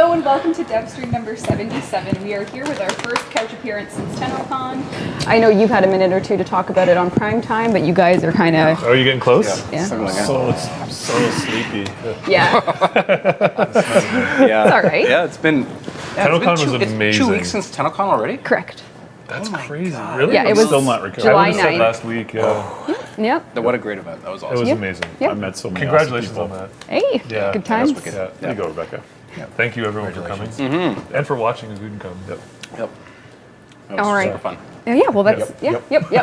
Hello and welcome to Devstream number 77. We are here with our first couch appearance since TennoCon. I know you've had a minute or two to talk about it on prime time, but you guys are kind of... Oh, are you getting close? Yeah. So sleepy. Yeah. Yeah. It's all right. Yeah, it's been... TennoCon was amazing. It's 2 weeks since TennoCon already? Correct. That's crazy. God. Really? Yeah, it was still not recovered. July I would've said 9th. last week, yeah. Yep. What a great event. That was It awesome. was Yep. amazing. Yep. I met so many Congratulations awesome on people. that. Hey, Yeah. good times. That's wicked. There you go, Rebecca. Thank you everyone for coming. And for watching as we can come. Yep. That was All right. super fun. Yeah, well, that's a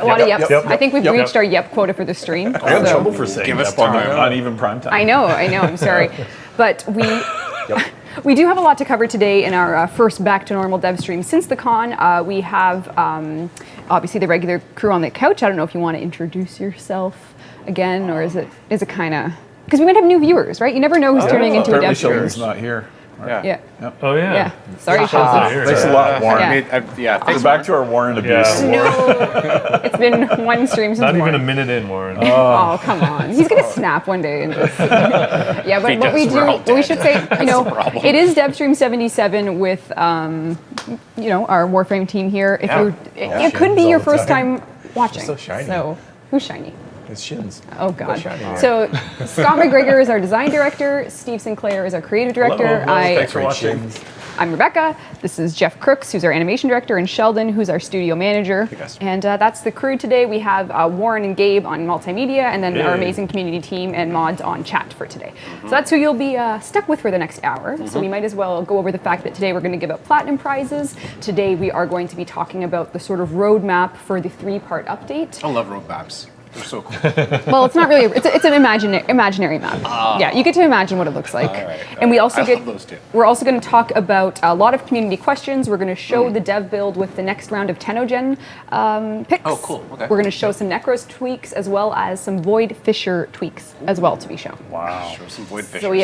lot of yeps. I think we've Yep. reached our yep quota for the stream. I got in so- trouble for saying Give us that on time. not even prime time. I know, I'm sorry. But we do have a lot to cover today in our first back to normal dev stream since the con. We have obviously the regular crew on the couch. I don't know if you want to introduce yourself again, or is it kind of, because we might have new viewers, right? You never know who's turning into a Apparently dev streamer. Sheldon's not here. Yeah. Oh yeah. Yeah. Sorry, Not Sheldon. here. Thanks a lot, Warren. Yeah. We're back to our Warren abuse. Yeah. No, it's been one stream since Not even a morning. minute in, Warren. Oh, come on. He's going to snap one day and just... Yeah, but what we does, we're all do, what we should say, problem. it is Devstream 77 with, our Warframe team here. If you're, it could be your first time watching. so shiny. So, who's shiny? His shins. Oh, God. shiny. So, Scott McGregor is our design director. Steve Sinclair is our creative director. Hello. Thanks for watching. I'm Rebecca. This is Jeff Crooks, who's our animation director, and Sheldon, who's our studio manager. guys. And that's the crew today. We have Warren and Gabe on multimedia, and then our amazing community team and mods on chat for today. So that's who you'll be stuck with for the next hour. So we might as well go over the fact that today we're going to give out platinum prizes. Today we are going to be talking about the sort of roadmap for the 3-part update. I love roadmaps. They're so cool. Well, it's not really. It's an imaginary map. Yeah, you get to imagine what it looks like. And we also I get. love those too. We're also going to talk about a lot of community questions. We're going to show the dev build with the next round of Tennogen picks. Oh, cool. Okay. We're going to show some Necros tweaks as well as some Void Fisher tweaks as well to be shown. Wow. Show some void fishers. So we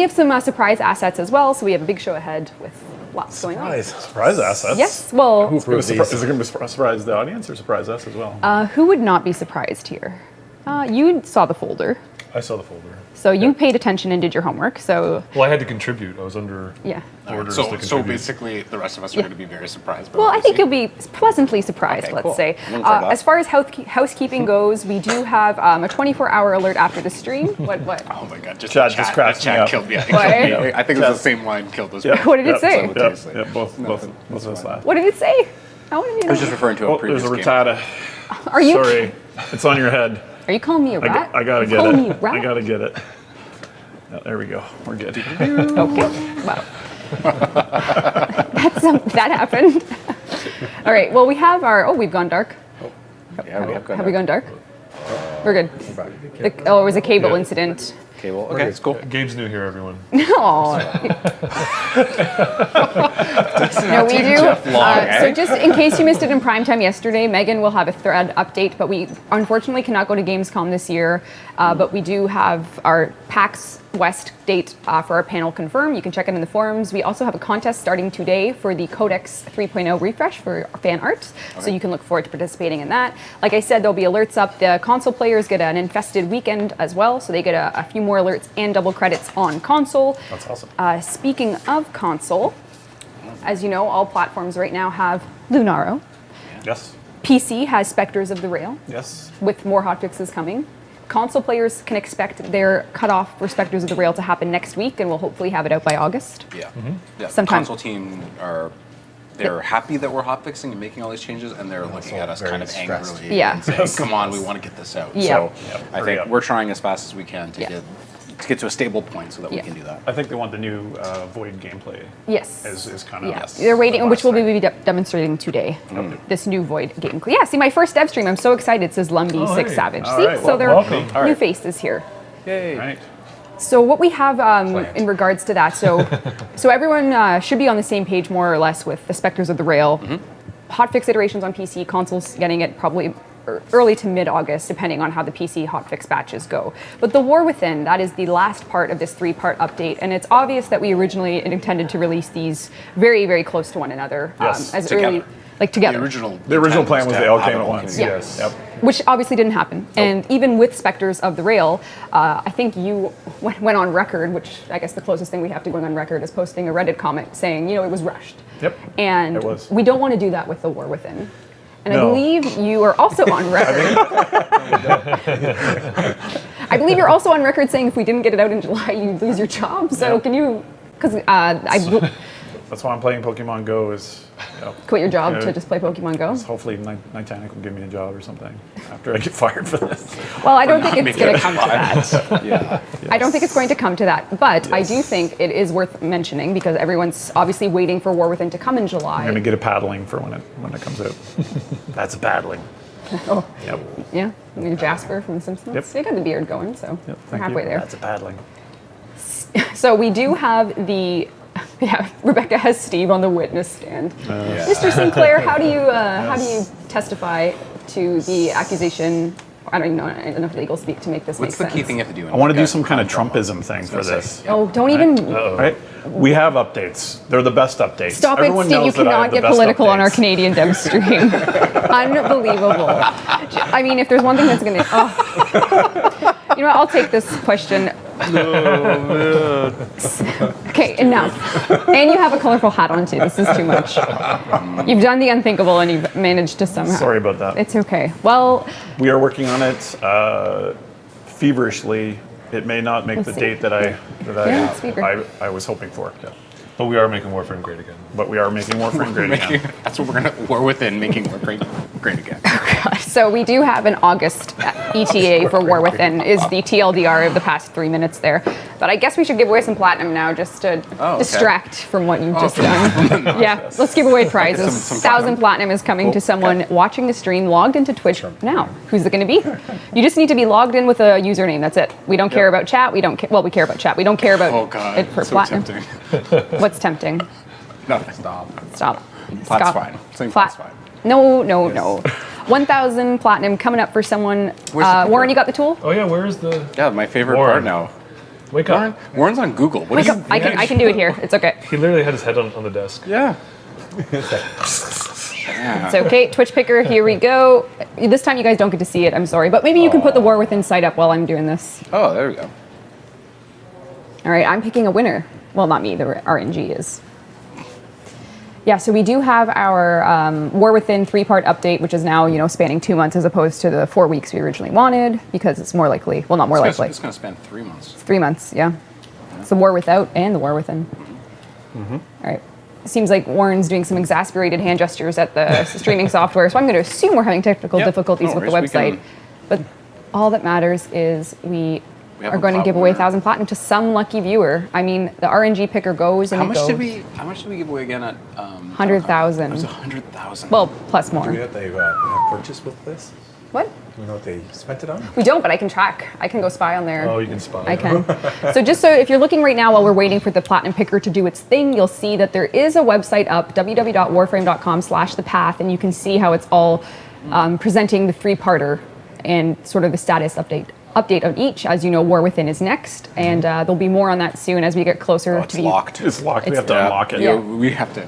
have some surprise assets as well. So we have a big show ahead with lots going on. Surprise assets. Yes. Well, Is it going to surprise the audience or surprise us as well? who would not be surprised here? You saw the folder. I saw the folder. So you paid attention and did your homework. So Well, I had to contribute. I was under yeah. orders to So contribute. basically, the rest of us are going to be very surprised. By Well, what I we think see. you'll be pleasantly surprised, Okay, let's cool. say. I'm looking for that. As far as housekeeping goes, we do have a 24-hour alert after the stream. What? Oh my God! Just Chad the just cracked me Chad up. killed me. What? I think it was the same line killed us. What did it say? Yep, both of us laughed. What did it say? I want to I know. was just referring to a Oh, previous there's a game. retada. Are you? Sorry. It's on your head. Are you calling me a rat? I gotta You get calling me a it. rat? I gotta get it. Yeah, there we go. We're good. Okay. Wow. That happened. All right. Well, we have our. Oh, we've gone dark. Yeah, we Have we gone dark? We're good. It was a cable incident. Cable. Okay, it's cool. Gabe's new here, everyone. No. No, we do. So just in case you missed it in primetime yesterday, Megan will have a thread update, but we unfortunately cannot go to Gamescom this year. But we do have our PAX West date for our panel confirmed. You can check it in the forums. We also have a contest starting today for the Codex 3.0 refresh for fan art. So you can look forward to participating in that. Like I said, there'll be alerts up. The console players get an infested weekend as well. So they get a few more alerts and double credits on console. That's awesome. Speaking of console, as you know, all platforms right now have Lunaro. Yes. PC has Spectres of the Rail, Yes. with more hotfixes coming. Console players can expect their cutoff for Spectres of the Rail to happen next week, and we'll hopefully have it out by August. Yeah. Yeah. The Sometime. console team they're happy that we're hotfixing and making all these changes, and they're looking at us very kind of stressed. angrily Yeah. and saying, "Come on, we want to get this out." Yeah. So I Hurry think up. we're trying as fast as we can to Yeah. get to a stable point so that Yeah. we can do that. I think they want the new Void gameplay. Yes. Is kind of. Yeah, they're waiting, the which we'll last be demonstrating today. This new Void game. Yeah, see, my first dev stream. I'm so excited. It says Lumbee Oh, 6 hey. Savage. All See, right, so they're welcome. new faces here. Yay! Right. So what we have in regards to that, so everyone should be on the same page more or less with the Spectres of the Rail. Hotfix iterations on PC, consoles getting it probably early to mid-August, depending on how the PC hotfix batches go. But the War Within, that is the last part of this 3-part update, and it's obvious that we originally intended to release these very, very close to one another. Yes, as together. early. like together. The original plan was they all came at once. Yeah. Yes. Yep. Which obviously didn't happen. And even with Spectres of the Rail, I think you went on record, which I guess the closest thing we have to going on record is posting a Reddit comment saying, it was rushed. Yep. And It was. we don't want to do that with The War Within. And No. I believe you are also on record. I believe you're also on record saying if we didn't get it out in July, you'd lose your job. So Yep. can you, because That's why I'm playing Pokemon Go is, quit your job Yeah. to just play Pokemon Go? hopefully Nitanic will give me a job or something after I get fired for this. Well, I don't think it's going to come to that. Yeah. I don't think it's going to come to that, but I do think it is worth mentioning because everyone's obviously waiting for War Within to come in July. I'm gonna get a paddling for when it comes out. That's a paddling. Oh, Yep. yeah. I mean, Jasper from The Simpsons. Yep. You got the beard going, so Yep. we're Thank halfway you. there. That's a paddling. So we do have the. Yeah, Rebecca has Steve on the witness stand. Mr. Sinclair, how do you testify to the accusation? I don't even know enough legal speak to make this What's make the sense. key thing you have to do? I want to do some kind of Trumpism thing for this. Oh, don't even Right? We have updates. They're the best updates. stop Everyone it, Steve. You knows that I cannot have the get best political on our updates. Canadian Devstream. Unbelievable. I mean, if there's one thing that's going to, you know what? I'll take this question. Okay, enough. And you have a colorful hat on too. This is too much. You've done the unthinkable and you've managed to somehow. Sorry about that. It's okay. Well, We are working on it feverishly. It may not make We'll the see. date that Yeah, it's fever. I was hoping for. Yeah. But we are making Warframe great again. But we are making Warframe great again. That's what we're within making Warframe great again. so we do have an August ETA for War Within is the TLDR of the past 3 minutes there. But I guess we should give away some platinum now just to distract from what you've just done. Yeah, let's give away prizes. Some 1,000 platinum is coming to someone watching the stream logged into Twitch now. Who's it going to be? You just need to be logged in with a username. That's it. We don't care about chat. We don't care. Well, we care about chat. We don't care about Oh God, it for so platinum. tempting. What's tempting? Nothing. Stop. Stop. Plat's Stop. fine. Saying Plat- plat's fine. No. 1,000 platinum coming up for someone. Where's the Warren, paper? you got the tool? Oh yeah, where's the Yeah, my favorite Warren. part now. wake up? Warren's on Google. What Wake is up. I can do it here. It's okay. He literally had his head on the desk. Yeah. It's okay. Twitch picker, here we go. This time you guys don't get to see it. I'm sorry. But maybe you can put the War Within site up while I'm doing this. Oh, there we go. All right, I'm picking a winner. Well, not me. The RNG is. Yeah, so we do have our War Within 3-part update, which is now, spanning 2 months as opposed to the 4 weeks we originally wanted because it's more likely. Well, not more likely. It's going to span 3 months. 3 months, yeah. It's the War Without and the War Within. All right. Seems like Warren's doing some exasperated hand gestures at the streaming software, so I'm going to assume we're having technical Yep, difficulties no with the worries, we website. can- But all that matters is we have are a going to plat give away winner. 1,000 platinum to some lucky viewer. I mean, the RNG picker goes and How it much goes. did we give away again at 100,000. It was 100,000. Well, plus Do we more. know what they've have purchased with this? What? Do we know what they spent it on? We don't, but I can track. I can go spy on there. Oh, you can spy. I can. So just so if you're looking right now while we're waiting for the platinum picker to do its thing, you'll see that there is a website up, www.warframe.com/thepath, and you can see how it's all presenting the 3-parter and sort of the status update on each. As you know, War Within is next, and there'll be more on that soon as we get closer Oh, it's to the locked. It's locked. We It's- have to unlock it. Yeah. We have to.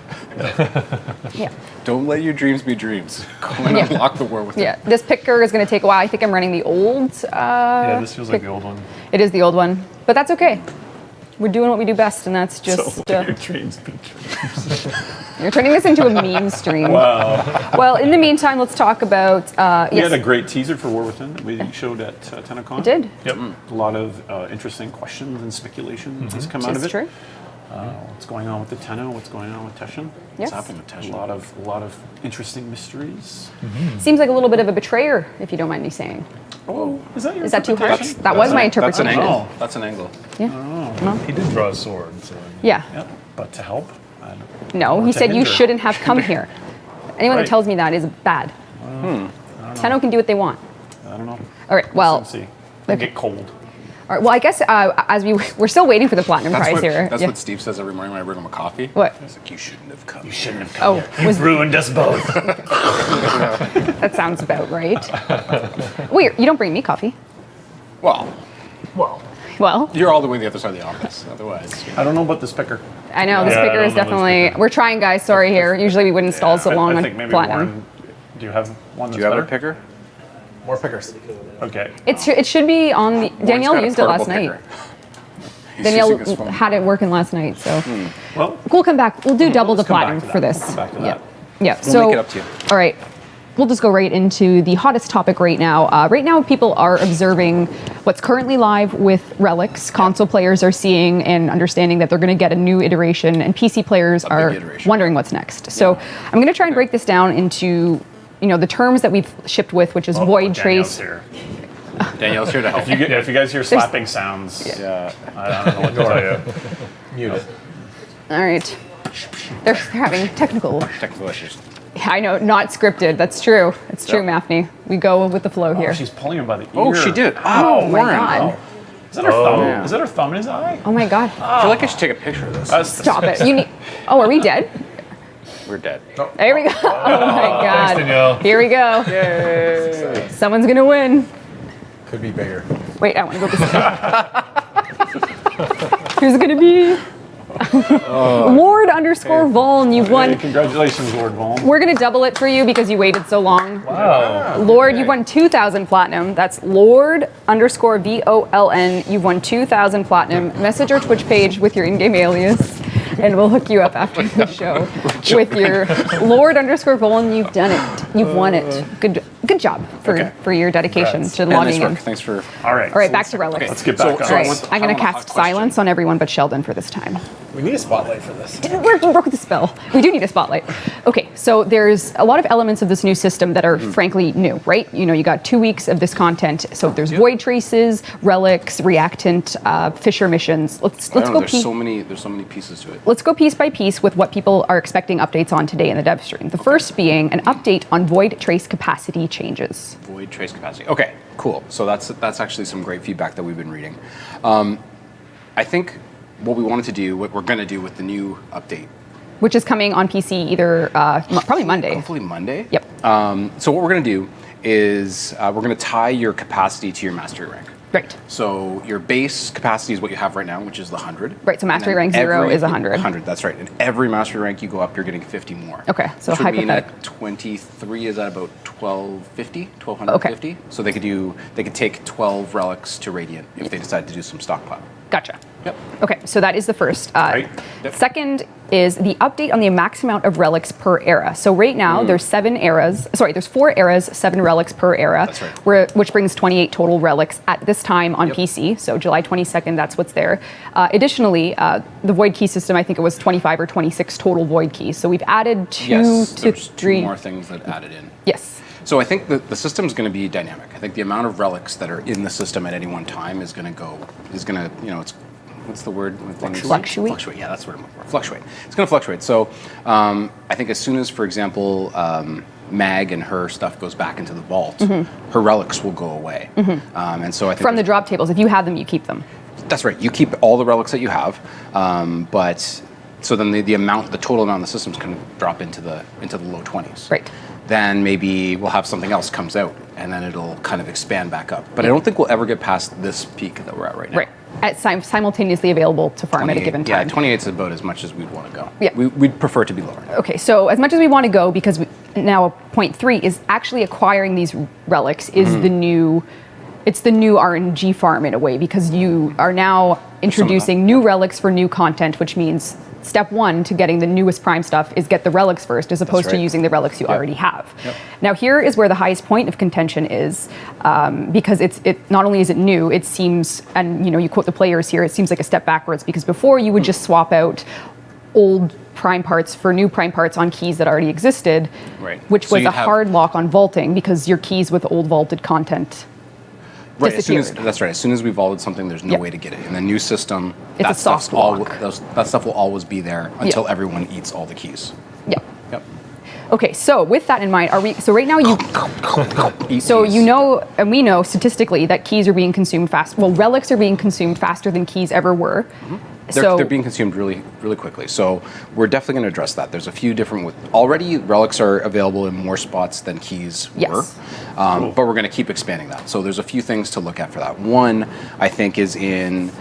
Yeah. Don't let your dreams be dreams. Go and Yeah. unlock the war with Yeah, this picker is going to take a while. I think I'm running the old. Yeah, this feels like the old one. It is the old one, but that's okay. We're doing what we do best, and that's just. So your dreams be dreams. You're turning this into a meme stream. Wow. Well, in the meantime, let's talk about. We Yes, had a great teaser for War Within that we showed at TennoCon. it did. Yep. A lot of interesting questions and speculation has come out Which of is it. true. What's going on with the Tenno? What's going on with Teshin? Yes. What's happening with A Tesla? lot of interesting mysteries. Seems like a little bit of a betrayer, if you don't mind me saying. Oh, is that your Is that too harsh? interpretation? That was my That's an interpretation. angle. That's an angle. He did draw a sword, so Yeah. Yep. But to help? No, Or he to said you hinder. shouldn't have come here. Anyone Right. that tells me that is bad. Tenno can do what they want. I don't know. All right. Well. Let's see. okay. Get cold. All right, well, I guess as we're still waiting for the platinum prize here. That's Yeah. what Steve says every morning when I bring him a coffee. What? He's like, you shouldn't have come. Shouldn't have come. Oh, was, Ruined us both. that sounds about right. Wait, you don't bring me coffee? Well, Well, you're all the way to the other side of the office. Otherwise, I don't know about this picker. I know, this Yeah, I picker don't is know this definitely... picker. We're trying, guys. Sorry here. Usually we wouldn't stall so long I on think maybe platinum. Warren, do you have one that's Do you have better? a picker? More pickers. Okay. It should be on the... Warren's Danielle got a used it last portable night. picker. He's using his Danielle phone. had it working last night, so... Well, We'll come back. We'll do double the let's come back platinum to for that. this. We'll come back to Yeah. that. Yeah. We'll So, make it up to you. all right. We'll just go right into the hottest topic right now. Right now, people are observing what's currently live with relics. Console players are seeing and understanding that they're going to get a new iteration, and PC players are iteration. wondering what's next. So, I'm going to try and break this down into, the terms that we've shipped with, which is void, Danielle's trace. here. Danielle's here to help. If you guys hear slapping sounds, Yeah. I don't know what to tell you. Mute it. All right. They're having technical. Technical issues. I know, not scripted. That's true. It's true, Maffney. We go with the flow here. Oh, she's pulling him by the ear. Oh, she did. Oh, my Warren. God. Is that her thumb? Yeah. Is that her thumb in his eye? Oh my God. I feel like I should take a picture of this. Stop it. You need. Oh, are we dead? We're dead. There we go. Oh my God. Thanks, Danielle. Here we go. Yay. Someone's gonna win. Could be bigger. Wait, I want to go this way. Who's it gonna be? Lord_Voln, you've Hey, won. congratulations, Lord Voln. We're gonna double it for you because you waited so long. Wow. Lord, you've won 2,000 platinum. That's Lord_VOLN. You've won 2,000 platinum. Message our Twitch page with your in-game alias, and we'll hook you up after the show with your Lord_Voln. You've done it. You've won it. Good job for your dedication to And logging nice in. work. Thanks for. All right. All right, back to relics. Let's get back on. All right, So I'm going to I want a cast hot question. silence on everyone but Sheldon for this time. We need a spotlight for this. Didn't work, you broke the spell. We do need a spotlight. Okay, so there's a lot of elements of this new system that are frankly new, right? You got 2 weeks of this content. So there's void traces, relics, reactant, Fisher missions. Let's I don't know, go there's so many pieces to it. Let's go piece by piece with what people are expecting updates on today in the dev stream. The first being an update on void trace capacity changes. Void trace capacity. Okay, cool. So that's actually some great feedback that we've been reading. I think what we wanted to do, what we're going to do with the new update, Which is coming on PC either, probably Monday. hopefully Monday. Yep. So what we're going to do is we're going to tie your capacity to your mastery rank. Right. So your base capacity is what you have right now, which is the 100. Right, so mastery And then rank 0 is 100. 100, that's right. And every mastery rank you go up, you're getting 50 more. Okay, so which would mean hypothetical. at 23 is at about 1250. So they could take 12 relics to Radiant if they decide to do some stockpile. Gotcha. Yep. Okay, so that is the first. Right. Yep. Second is the update on the max amount of relics per era. So right now there's 4 eras, 7 relics per era, That's right. which brings 28 total relics at this time on PC. So July 22nd, that's what's there. Additionally, the void key system, I think it was 25 or 26 total void keys. So we've added 2 Yes, to there's 3. 2 more things that added in. Yes. So I think the system's going to be dynamic. I think the amount of relics that are in the system at any one time is going to, what's the word? When things- Fluctuate? Fluctuate, yeah, that's what I'm looking for. Fluctuate. It's going to fluctuate. So I think as soon as, for example, Mag and her stuff goes back into the vault, her relics will go away. And so I think From the drop tables, if you have them, you keep them. that's right. You keep all the relics that you have, but so then the total amount of the system is going to drop into the low 20s. Right. Then maybe we'll have something else comes out, and then it'll kind of expand back up. But I don't think we'll ever get past this peak that we're at right now. Right. Simultaneously available to farm at a given time. Yeah, 28 is about as much as we'd want to go. Yeah. We'd prefer to be lower. Okay, so as much as we want to go, because now point 3 is actually acquiring these relics is the new RNG farm in a way, because you are now introducing new relics for new content, which means step 1 to getting the newest prime stuff is get the relics first, as opposed to right. using the relics you already have. Yep. Now here is where the highest point of contention is, because it not only is it new, it seems, and you quote the players here, it seems like a step backwards, because before you would just swap out old prime parts for new prime parts on keys that already existed, Right. which So was you'd a have- hard lock on vaulting, because your keys with old vaulted content Right. As soon as, disappeared. that's right. As soon as we vaulted something, there's no Yep. way to get it. In the new system, It's a stuff's soft lock. that stuff will always be there until everyone eats all the keys. Yeah. Yep. Okay, so with that in mind, so right now Eat so keys. you know, and we know statistically that keys are being consumed fast. Well, relics are being consumed faster than keys ever were. They're being consumed really, really quickly. So we're definitely going to address that. There's a few different. Already, relics are available in more spots than keys were, but we're going to keep expanding that. So there's a few things to look at for that. One, I think, is in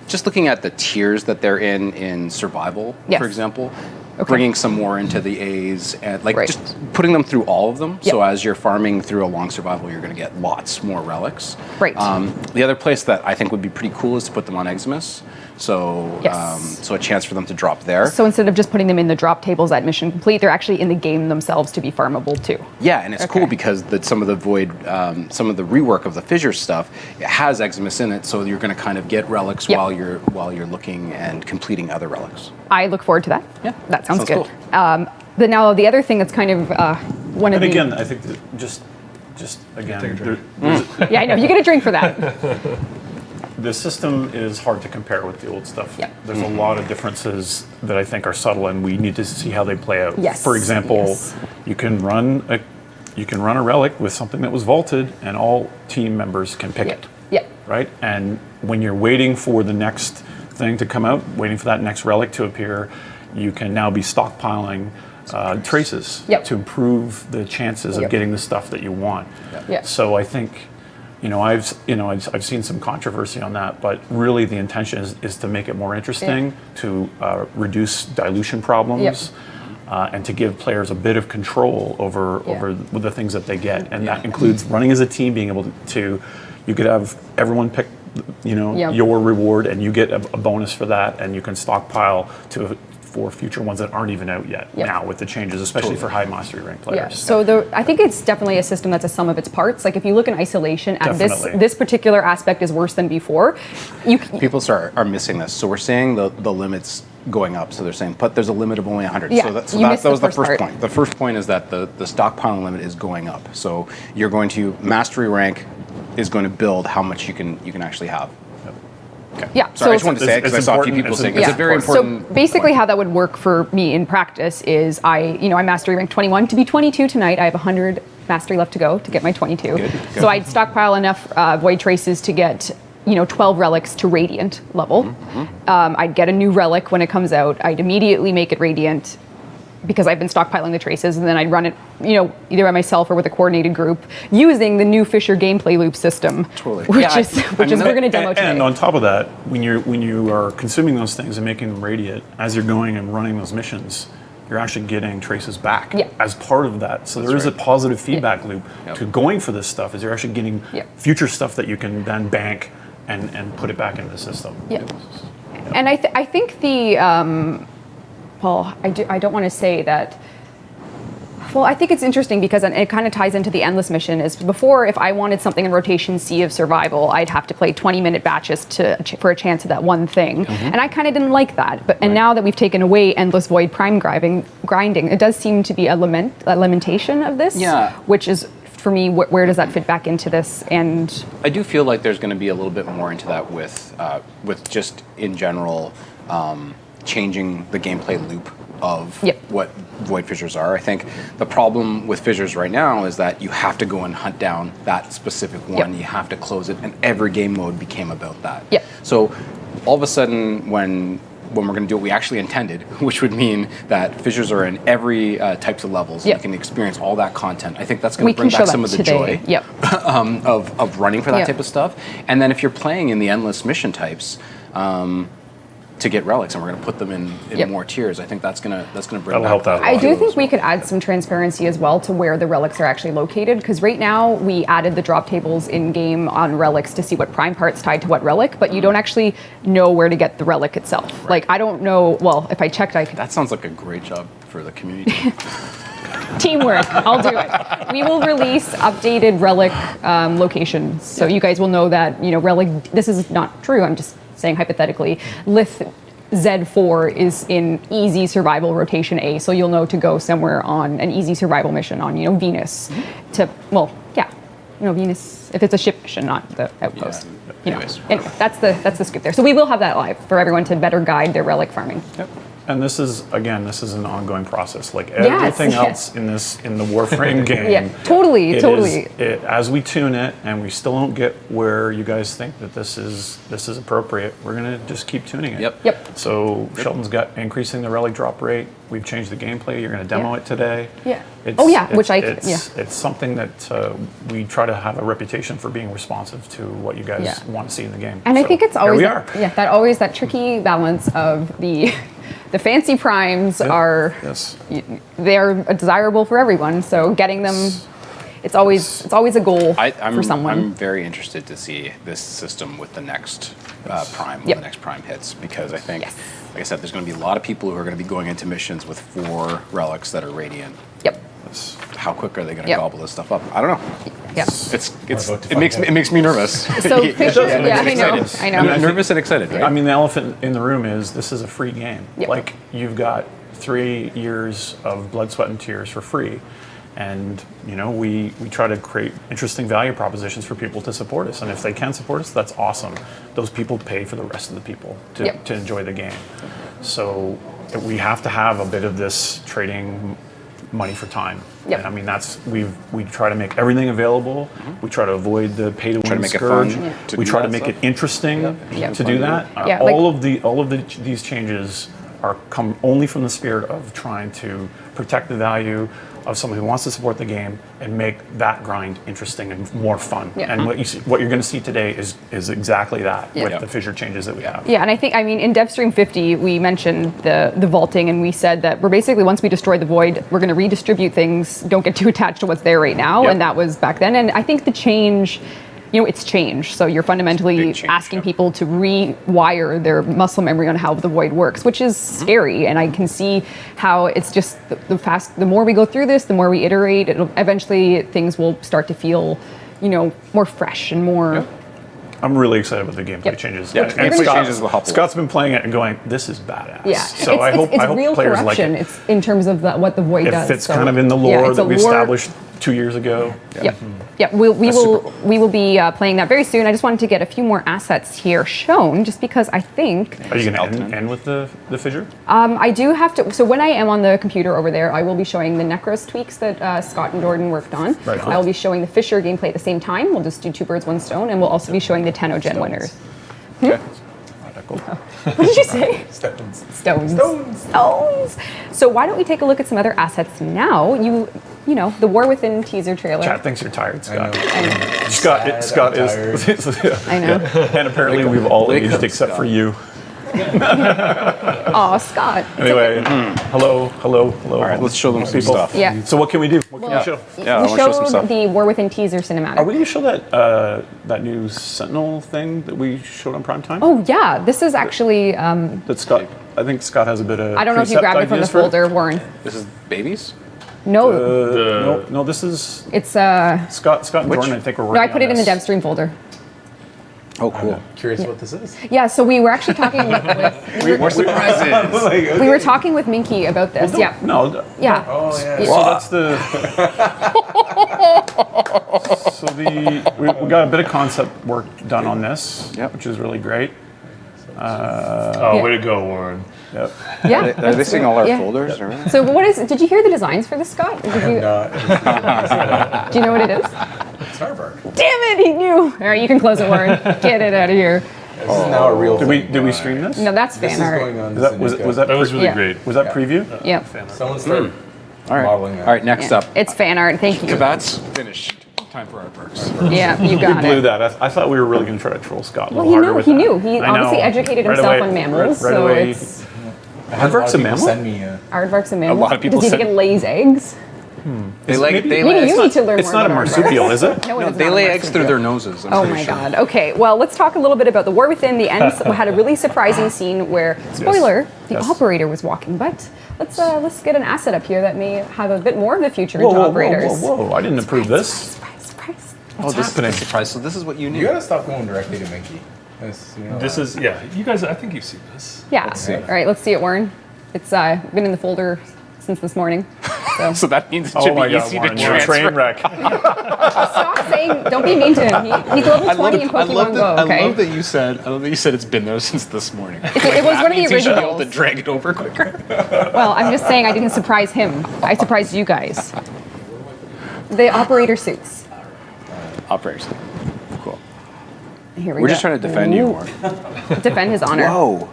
just looking at the tiers that they're in survival, for example. Okay. Bringing some more into the A's and just putting them through all of them. Yep. So as you're farming through a long survival, you're going to get lots more relics. Right. The other place that I think would be pretty cool is to put them on Eximus. So, so a chance for them to drop there. So instead of just putting them in the drop tables at mission complete, they're actually in the game themselves to be farmable too. Yeah, and it's cool because some of the Void, some of the rework of the fissure stuff, it has Eximus in it, so you're going to kind of get relics while you're looking and completing other relics. I look forward to that. Yeah, that sounds good. Cool. Now the other thing that's kind of one of and the. again, I think that just again, yeah, I know you get a drink for that. The system is hard to compare with the old stuff. Yep. There's a lot of differences that I think are subtle, and we need to see how they play out. Yes. For example, you can run a relic with something that was vaulted, and all team members can pick it. Yep. Right? And when you're waiting for the next thing to come out, waiting for that next relic to appear, you can now be stockpiling traces to improve the chances of getting the stuff that you want. Yep. So I think. I've seen some controversy on that, but really the intention is to make it more interesting, to reduce dilution problems, and to give players a bit of control over the things that they get, and that includes running as a team, being able to you could have everyone pick your reward, and you get a bonus for that, and you can stockpile for future ones that aren't even out yet now with the changes, especially for high mastery rank players. Yeah. So I think it's definitely a system that's a sum of its parts. Like if you look in isolation at this particular aspect is worse than before. People are missing this. So we're seeing the limits going up. So they're saying, but there's a limit of only 100. Yeah, So that was the first point. The first point is that the stockpiling limit is going up. So you're going to mastery rank is going to build how much you can actually have. Okay. Yeah. Sorry, I just wanted to say it because I saw a few people saying it's a very important. So basically, how that would work for me in practice is I'm mastery rank 21 to be 22 tonight. I have 100 mastery left to go to get my 22. Good. So I'd stockpile enough void traces to get 12 relics to radiant level. Mm-hmm. I'd get a new relic when it comes out. I'd immediately make it radiant, because I've been stockpiling the traces, and then I'd run it, either by myself or with a coordinated group using the new Fisher gameplay loop system, which is we're going to demo today. And on top of that, when you are consuming those things and making them radiant, as you're going and running those missions, you're actually getting traces back as part of that. So there is a positive feedback loop to going for this stuff. Is you're actually getting future stuff that you can then bank and put it back into the system. Yeah. And I think the. Well, I don't want to say that. Well, I think it's interesting because it kind of ties into the endless mission. Is before, if I wanted something in rotation C of survival, I'd have to play 20-minute batches for a chance of that one thing, and I kind of didn't like that. And now that we've taken away endless void prime grinding, it does seem to be a lamentation of this. Yeah. Which is, for me, where does that fit back into this? And I do feel like there's going to be a little bit more into that with just in general. Changing the gameplay loop of what void fissures are. I think the problem with fissures right now is that you have to go and hunt down that specific one. You have to close it, and every game mode became about that. So all of a sudden, when we're going to do what we actually intended, which would mean that fissures are in every types of levels, and you can experience all that content. I think that's going to bring back some of the joy of running for that type of stuff. And then if you're playing in the endless mission types, to get relics, and we're going to put them in more tiers. I think that's going to bring help that. I do think we could add some transparency as well to where the relics are actually located, because right now we added the drop tables in game on relics to see what prime part's tied to what relic, but you don't actually know where to get the relic itself. Right. Like I don't know. Well, if I checked, I could. That sounds like a great job for the community. Teamwork. I'll do it. We will release updated relic locations, so you guys will know that relic. This is not true. I'm just saying hypothetically, Lith Z4 is in easy survival rotation A, so you'll know to go somewhere on an easy survival mission on, Venus. Venus, if it's a ship mission, not the outpost. Anyways, Anyway, that's the scoop there. So we will have that live for everyone to better guide their relic farming. Yep. And this is an ongoing process. Like everything else in the Warframe game. Yeah, totally. As we tune it, and we still don't get where you guys think that this is appropriate, we're gonna just keep tuning it. Yep. So Shelton's got increasing the relic drop rate. We've changed the gameplay. You're gonna demo it today. Yeah. It's something that we try to have a reputation for being responsive to what you guys want to see in the game. And I think it's always here we are. that tricky balance of the fancy primes are they're desirable for everyone. So getting them, it's always a goal for someone. I'm very interested to see this system with the next prime when the next prime hits, because I think, like I said, there's going to be a lot of people who are going to be going into missions with 4 relics that are radiant. Yep. How quick are they going to gobble this stuff up? I don't know. Yep. It makes me nervous. So I know. I'm nervous and excited. Right? I mean, the elephant in the room is this is a free game. Yep. Like, you've got 3 years of blood, sweat, and tears for free. And, we try to create interesting value propositions for people to support us. And if they can support us, that's awesome. Those people pay for the rest of the people to enjoy the game. So we have to have a bit of this trading money for time. Yep. And I mean, we try to make everything available. We try to avoid the pay to win scourge. We try to make it interesting to do that. All of these changes come only from the spirit of trying to protect the value of someone who wants to support the game and make that grind interesting and more fun. And what you're going to see today is exactly that with the fissure changes that we have. Yeah, and I think, in Devstream 50, we mentioned the vaulting, and we said that we're basically, once we destroy the void, we're going to redistribute things, don't get too attached to what's there right now, and that was back then. And I think the change, it's changed. So you're fundamentally asking people to rewire their muscle memory on how the void works, which is scary. And I can see how it's just the more we go through this, the more we iterate, eventually things will start to feel, more fresh and more. I'm really excited with the gameplay changes. Yeah, gameplay changes will help. Scott's been playing it and going, "This is badass." Yeah, so I hope real players like corruption. it. It's in terms of what the void does. It fits kind of in the lore that we established 2 years ago. Yep. We will be playing that very soon. I just wanted to get a few more assets here shown, just because I think. Are you going to end with the fissure? I do have to. So when I am on the computer over there, I will be showing the Necros tweaks that Scott and Jordan worked on. Right. I will be showing the fissure gameplay at the same time. We'll just do 2 birds, 1 stone, and we'll also be showing the Tennogen winners. Okay. What did you say? Stones. So why don't we take a look at some other assets now? The War Within teaser trailer. Chat thinks you're tired, Scott. I know. Scott is. I know. And apparently we've all aged except for you. Aw, Scott. Anyway, hello. All right, let's show them some stuff. Yeah. So what can we do? What can we show? Yeah, I we want to show some showed stuff. the War Within teaser cinematic. Are we going to show that new Sentinel thing that we showed on primetime? Oh yeah, this is actually. That Scott. I think Scott has a bit of. I don't know if you grabbed it from the folder, Warren. This is babies? No. No, this is. It's Scott and Jordan, I think, were working No, I put it in the this. Devstream folder. Oh, cool. Curious what this is. Yeah, so we were actually talking with. More surprises. We were talking with Minky about this. Yeah. No. Yeah. Oh, yeah. So that's the. So we got a bit of concept work done on this, which is really great. Way to go, Warren. Yep. Yeah. Are they seeing all our Yeah. folders? Or? So did you hear the designs for this, Scott? Did you, do you know what it is? Starbark. Damn it, he knew. All right, you can close it, Warren. Get it out of here. This is now a real thing. Did we stream this? No, that's This fan is art. going on. Was that That was really Yeah. great. Was that preview? Yep. Someone started All right. modeling that. All right, next up. It's fan art. Thank you. Kabat's finished. Time for our perks. Yeah, you got Blew it. that. I thought we were really going to try to troll Scott a Well, little harder with he that. knew. He I know. obviously educated Right himself away. on mammals, Right so away. it's I had Aardvark's a mammal? Send me aardvark's a mammal. lot of people Does he said- think it lays eggs? They lay. maybe- They Maybe lay. you need to learn It's more not a about marsupial, is it? No, it No, is they not a lay eggs through marsupial. their noses. I'm Oh pretty my sure. god. Okay, well, let's talk a little bit about the War Within. The end had a really surprising scene where, spoiler, the Yes. operator was walking. But let's get an asset up here that may have a bit more of the future into operators. Whoa. I didn't approve this. Surprise. Oh, this happening? is a surprise. So this is what you You need. gotta stop going directly to Minky. This is, you guys, I think you've seen this. Yeah. see. All right, let's see it, Warren. It's been in the folder since this morning. So that means it Oh should my be God, easy to Warren, you're a transfer. train wreck. Stop saying, don't be mean to him. He's level 20 in Pokemon Go, okay? I love that you said it's been there since this morning. It was one of the You should be able to originals. drag it over quicker. Well, I'm just saying I didn't surprise him. I surprised you guys. The operator suits. Operators. Cool. Here we We're go. just trying to defend you more. Defend his honor. Whoa.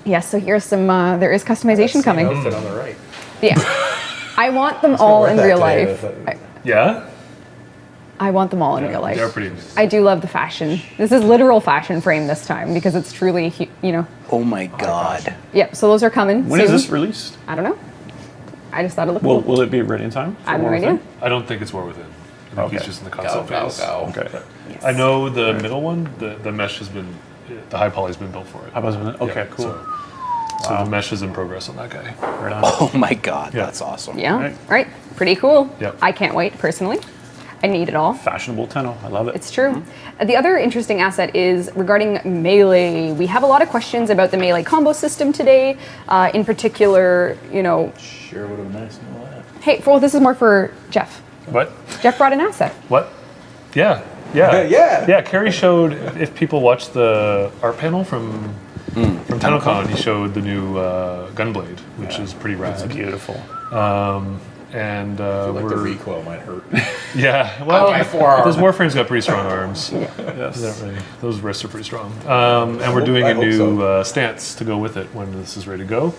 Yes, so here's some, there is customization coming. Outfit on the right. Yeah. I want them all in real life. Yeah? I want them all in real life. They're pretty nice. I do love the fashion. This is literal fashion frame this time because it's truly, Oh my God. Yep, so those are coming When soon. is this released? I don't know. I just thought it looked cool. Will it be ready in time? I have no idea. I don't think it's War Within. I think he's just in the concept phase. Okay. Yes. I know the middle one, the mesh has been, the high poly's been built for it. Okay, Yeah, cool. So the mesh is in progress on that guy. Right on. Oh my God. Yeah. That's awesome. Yeah, Right. right. Pretty cool. Yep. I can't wait, personally. I need it all. Fashionable Tenno. I love it. It's true. The other interesting asset is regarding melee. We have a lot of questions about the melee combo system today. In particular, Sure would have been nice to know that. hey, well, this is more for Jeff. What? Jeff brought an asset. What? Yeah. Yeah. Yeah. Yeah, Kerry showed, if people watched the art panel from TennoCon, he showed the new Gunblade, which is pretty rad. It's beautiful. And Like the we're, recoil might hurt. yeah, well, my forearm. this Warframe's got pretty strong arms. Yes. Those wrists are pretty strong. And we're doing I a hope new so. stance to go with it when this is ready to go.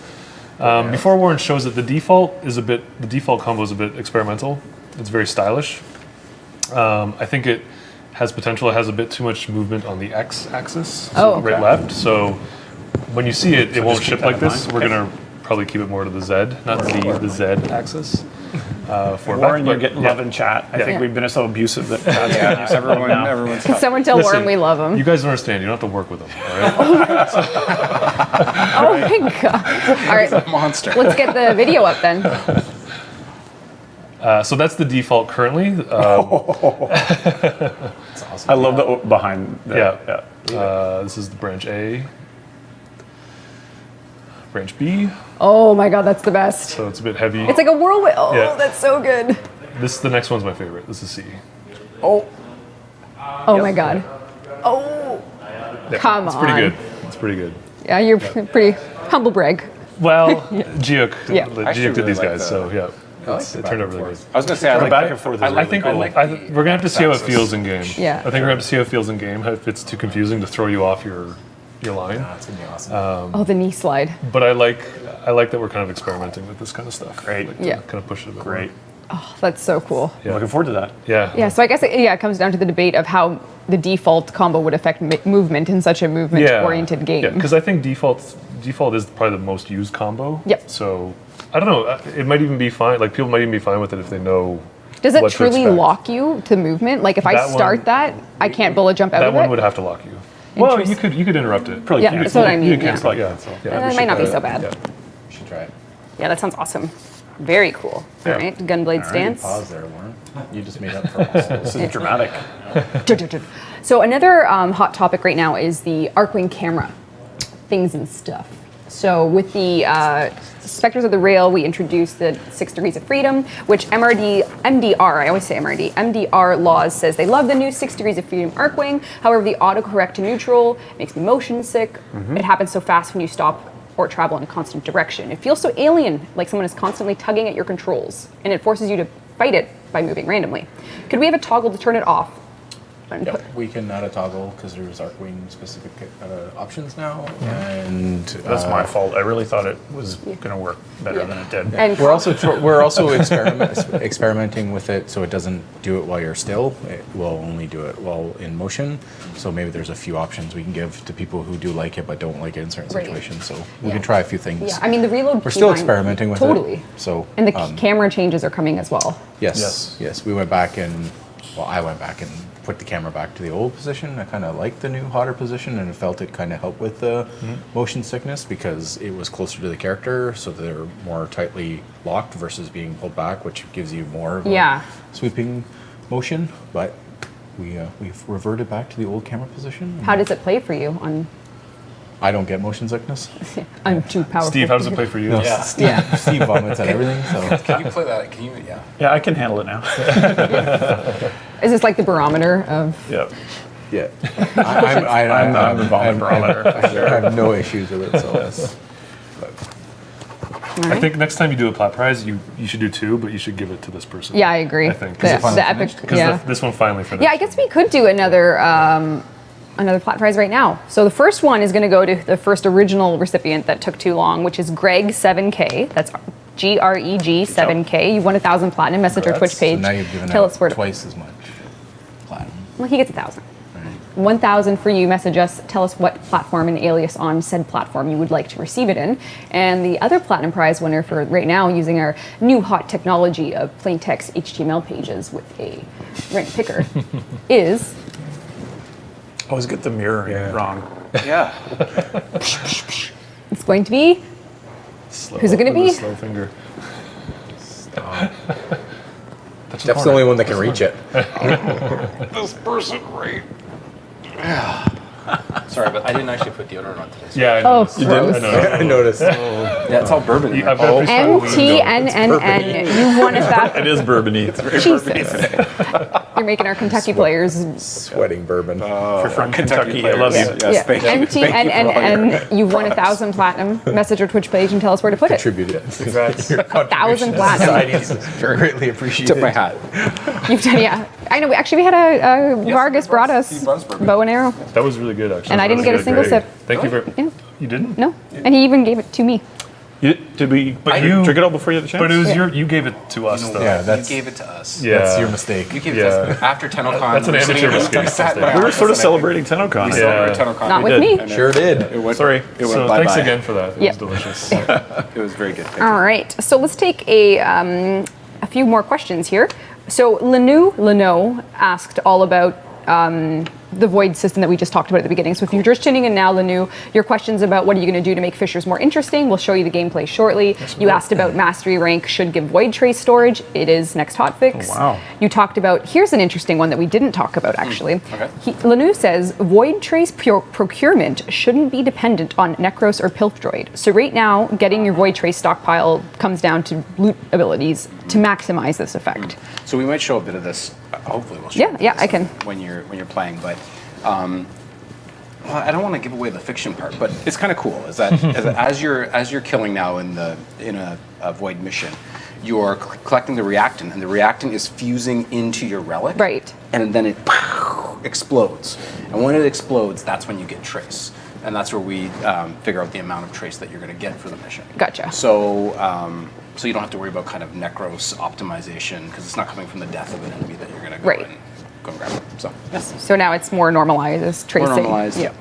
Before Warren shows it, the default combo is a bit experimental. It's very stylish. I think it has potential. It has a bit too much movement on the X axis, Oh, okay. right left. So when you see it, it won't just ship keep that like in this. mind. We're gonna probably keep it more to the Z, not the Z axis. For Warren, back, you're getting love in chat. I think Yeah. we've been so abusive that Everyone's Someone tell Listen, Warren we love him. You guys don't understand. You don't have to work with them. All right. Oh my god. All right, monster. let's get the video up then. So that's the default currently. That's awesome. I love the behind. Yeah. This is the branch A. Branch B. Oh my god, that's the best. So it's a bit heavy. It's like a whirlwind. Oh, Yeah. that's so good. The next one's my favorite. This is C. Oh my god. Oh. Yeah, Come it's pretty on. good. It's pretty good. Yeah, you're pretty humble brag. Well, Geok Yeah. Geok did these really guys, like so yeah. I like It the turned out back and really good. forth. I was gonna say I like back and forth is I really think cool. we're gonna have to see how it feels in game. Yeah. I think we're gonna have to see how it feels in game. If it's too confusing to throw you off your line. That's gonna be awesome. Oh, the knee slide. But I like that we're kind of experimenting with this kind of stuff. Great. Like to Yeah. kind of push it a bit Great. Oh, that's so cool. Yeah. Looking forward to that. Yeah. Yeah, so I guess it comes down to the debate of how the default combo would affect movement in such a movement-oriented game. Yeah, because I think default is probably the most used combo. Yep. So I don't know. It might even be fine. Like people might even be fine with it if they know. Does it what to truly expect. lock you to movement? Like if I That start one- that, I can't bullet jump out That of one it? would have to lock you. Well, you could interrupt it. Probably Yeah, can't. that's what I mean. You can Yeah. select, yeah. That might not be so bad. Yeah. We should try it. Yeah, that sounds awesome. Very cool. All right, Gunblade stance. Pause there, Warren. You just made up for us. This is dramatic. So another hot topic right now is the Arcwing camera things and stuff. So with the Spectres of the Rail, we introduced the 6 Degrees of Freedom, which MDR, I always say MRD, MDR laws says they love the new 6 Degrees of Freedom Arcwing. However, the autocorrect to neutral makes me motion sick. It happens so fast when you stop or travel in a constant direction. It feels so alien, like someone is constantly tugging at your controls, and it forces you to fight it by moving randomly. Could we have a toggle to turn it off? And Yep, we can add a toggle because there's Arcwing specific options now, and That's my fault. I really thought it was going to work better than it did. And we're also experimenting with it, so it doesn't do it while you're still. It will only do it while in motion. So maybe there's a few options we can give to people who do like it but don't like it in certain Right. situations. So we Yeah. can try a few things. yeah, I mean the reload. We're still keybind- experimenting with totally. it. So And the camera changes are coming as well. yes, we went back and I went back and put the camera back to the old position. I kind of liked the new hotter position and felt it kind of helped with the motion sickness because it was closer to the character, so they're more tightly locked versus being pulled back, which gives you more of Yeah. a sweeping motion. But we've reverted back to the old camera position. How does it play for you on? I don't get motion sickness. I'm too powerful. Steve, how does it play for you? No, Yeah. Steve vomits and everything. So Can you play that? Can you? Yeah. Yeah, I can handle it now. Is this like the barometer of? Yeah. yeah, I'm the vomit barometer. I have no issues with it. So I think next time you do a plat prize, you should do 2, but you should give it to this person. Yeah, I agree. I think. The, finally the epic. finished? Because Yeah. this one finally finished. Yeah, I guess we could do another plat prize right now. So the first one is going to go to the first original recipient that took too long, which is Greg 7K. That's GREG 7K. You won 1,000 platinum. Message our Twitch page. so now you've given Tell out us where to. twice as much platinum. Well, he gets 1,000. 1,000 for you. Message us. Tell us what platform and alias on said platform you would like to receive it in. And the other platinum prize winner for right now, using our new hot technology of plain text HTML pages with a rent picker, is. Always get the mirror wrong. Yeah. It's going to be. Slow, Who's it gonna with a be? Slow finger. Jeff's the only one that can reach it. This person, right? Sorry, but I didn't actually put deodorant on today. Yeah, I Oh, noticed. gross. I know. I noticed. Yeah, it's all bourbon in I've there. got pretty strong MTNNN. You've won It 1,000. is bourbony. Jesus. You're making our Kentucky players. Sweating bourbon. If you're from Kentucky, I love you. Yes, thank you. Thank you for all your- MTNNN. You've won 1,000 platinum. Message our Twitch page and tell us where to put it. Contributed. Congrats. 1,000 platinum. Society is very greatly appreciated. Tip my hat. You've done, yeah. I know. We had a Vargas brought us he brought us bourbon. bow and arrow. That was really good, actually. And I didn't That get a was single great. sip. Thank you very. Yeah. You didn't? No. And he even gave it to me. Did we you- drink it all before you had the chance? But it was you gave it to us, though. Yeah, You that's gave it to us. Yeah. that's your mistake. You gave it to us after TennoCon. That's an amateur mistake. we were sort of celebrating TennoCon. Yeah. Celebrating TennoCon. Not We with did. me. And Sure did. It went, Sorry. It went So bye-bye. thanks again for that. It Yep. was delicious. It was very good. Thank you. All right. So let's take a few more questions here. So Leno asked all about the void system that we just talked about at the beginning. So if you're just tuning in now, Lenu, your questions about what are you going to do to make fishers more interesting, we'll show you the gameplay shortly. You asked about mastery rank should give void trace storage. It is next hotfix. Oh, wow. You talked about, here's an interesting one that we didn't talk about actually. Okay. Lenu says void trace procurement shouldn't be dependent on Necros or Pilf Droid. So right now, getting your void trace stockpile comes down to loot abilities to maximize this effect. So we might show a bit of this. Hopefully, we'll show. Yeah, a bit yeah, of this I can. when you're playing. But well, I don't want to give away the fiction part, but it's kind of cool. Is that as you're killing now in a void mission, you're collecting the reactant, and the reactant is fusing into your relic. Right. And then it explodes. And when it explodes, that's when you get trace. And that's where we figure out the amount of trace that you're going to get for the mission. Gotcha. So, so you don't have to worry about kind of Necros optimization because it's not coming from the death of an enemy that you're going to go Right. and go and grab it. So, yes. So now it's more normalized as tracing. More normalized. Yeah.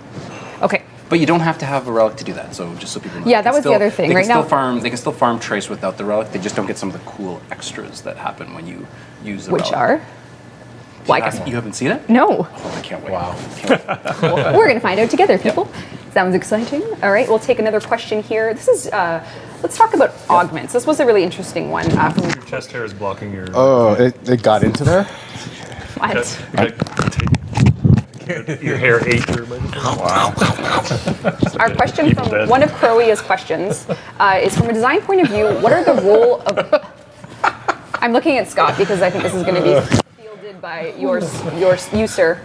Okay. But you don't have to have a relic to do that. So just so people know. Yeah, They that can was the other thing. They Right can now- still farm. They can still farm trace without the relic. They just don't get some of the cool extras that happen when you use the Which relic. are? Like, You haven't seen it? no. Oh, I can't wait. Wow. We're going to find out together, people. Sounds exciting. All right, we'll take another question here. This is, let's talk about augments. This was a really interesting one. From Your chest hair is blocking your. Oh, it got into there? what? Your hair ate your microphone. Wow. Our question Evil from Dead. one of Crowia's questions is from a design point of view, what are the role of... I'm looking at Scott because I think this is going to be fielded by you, sir.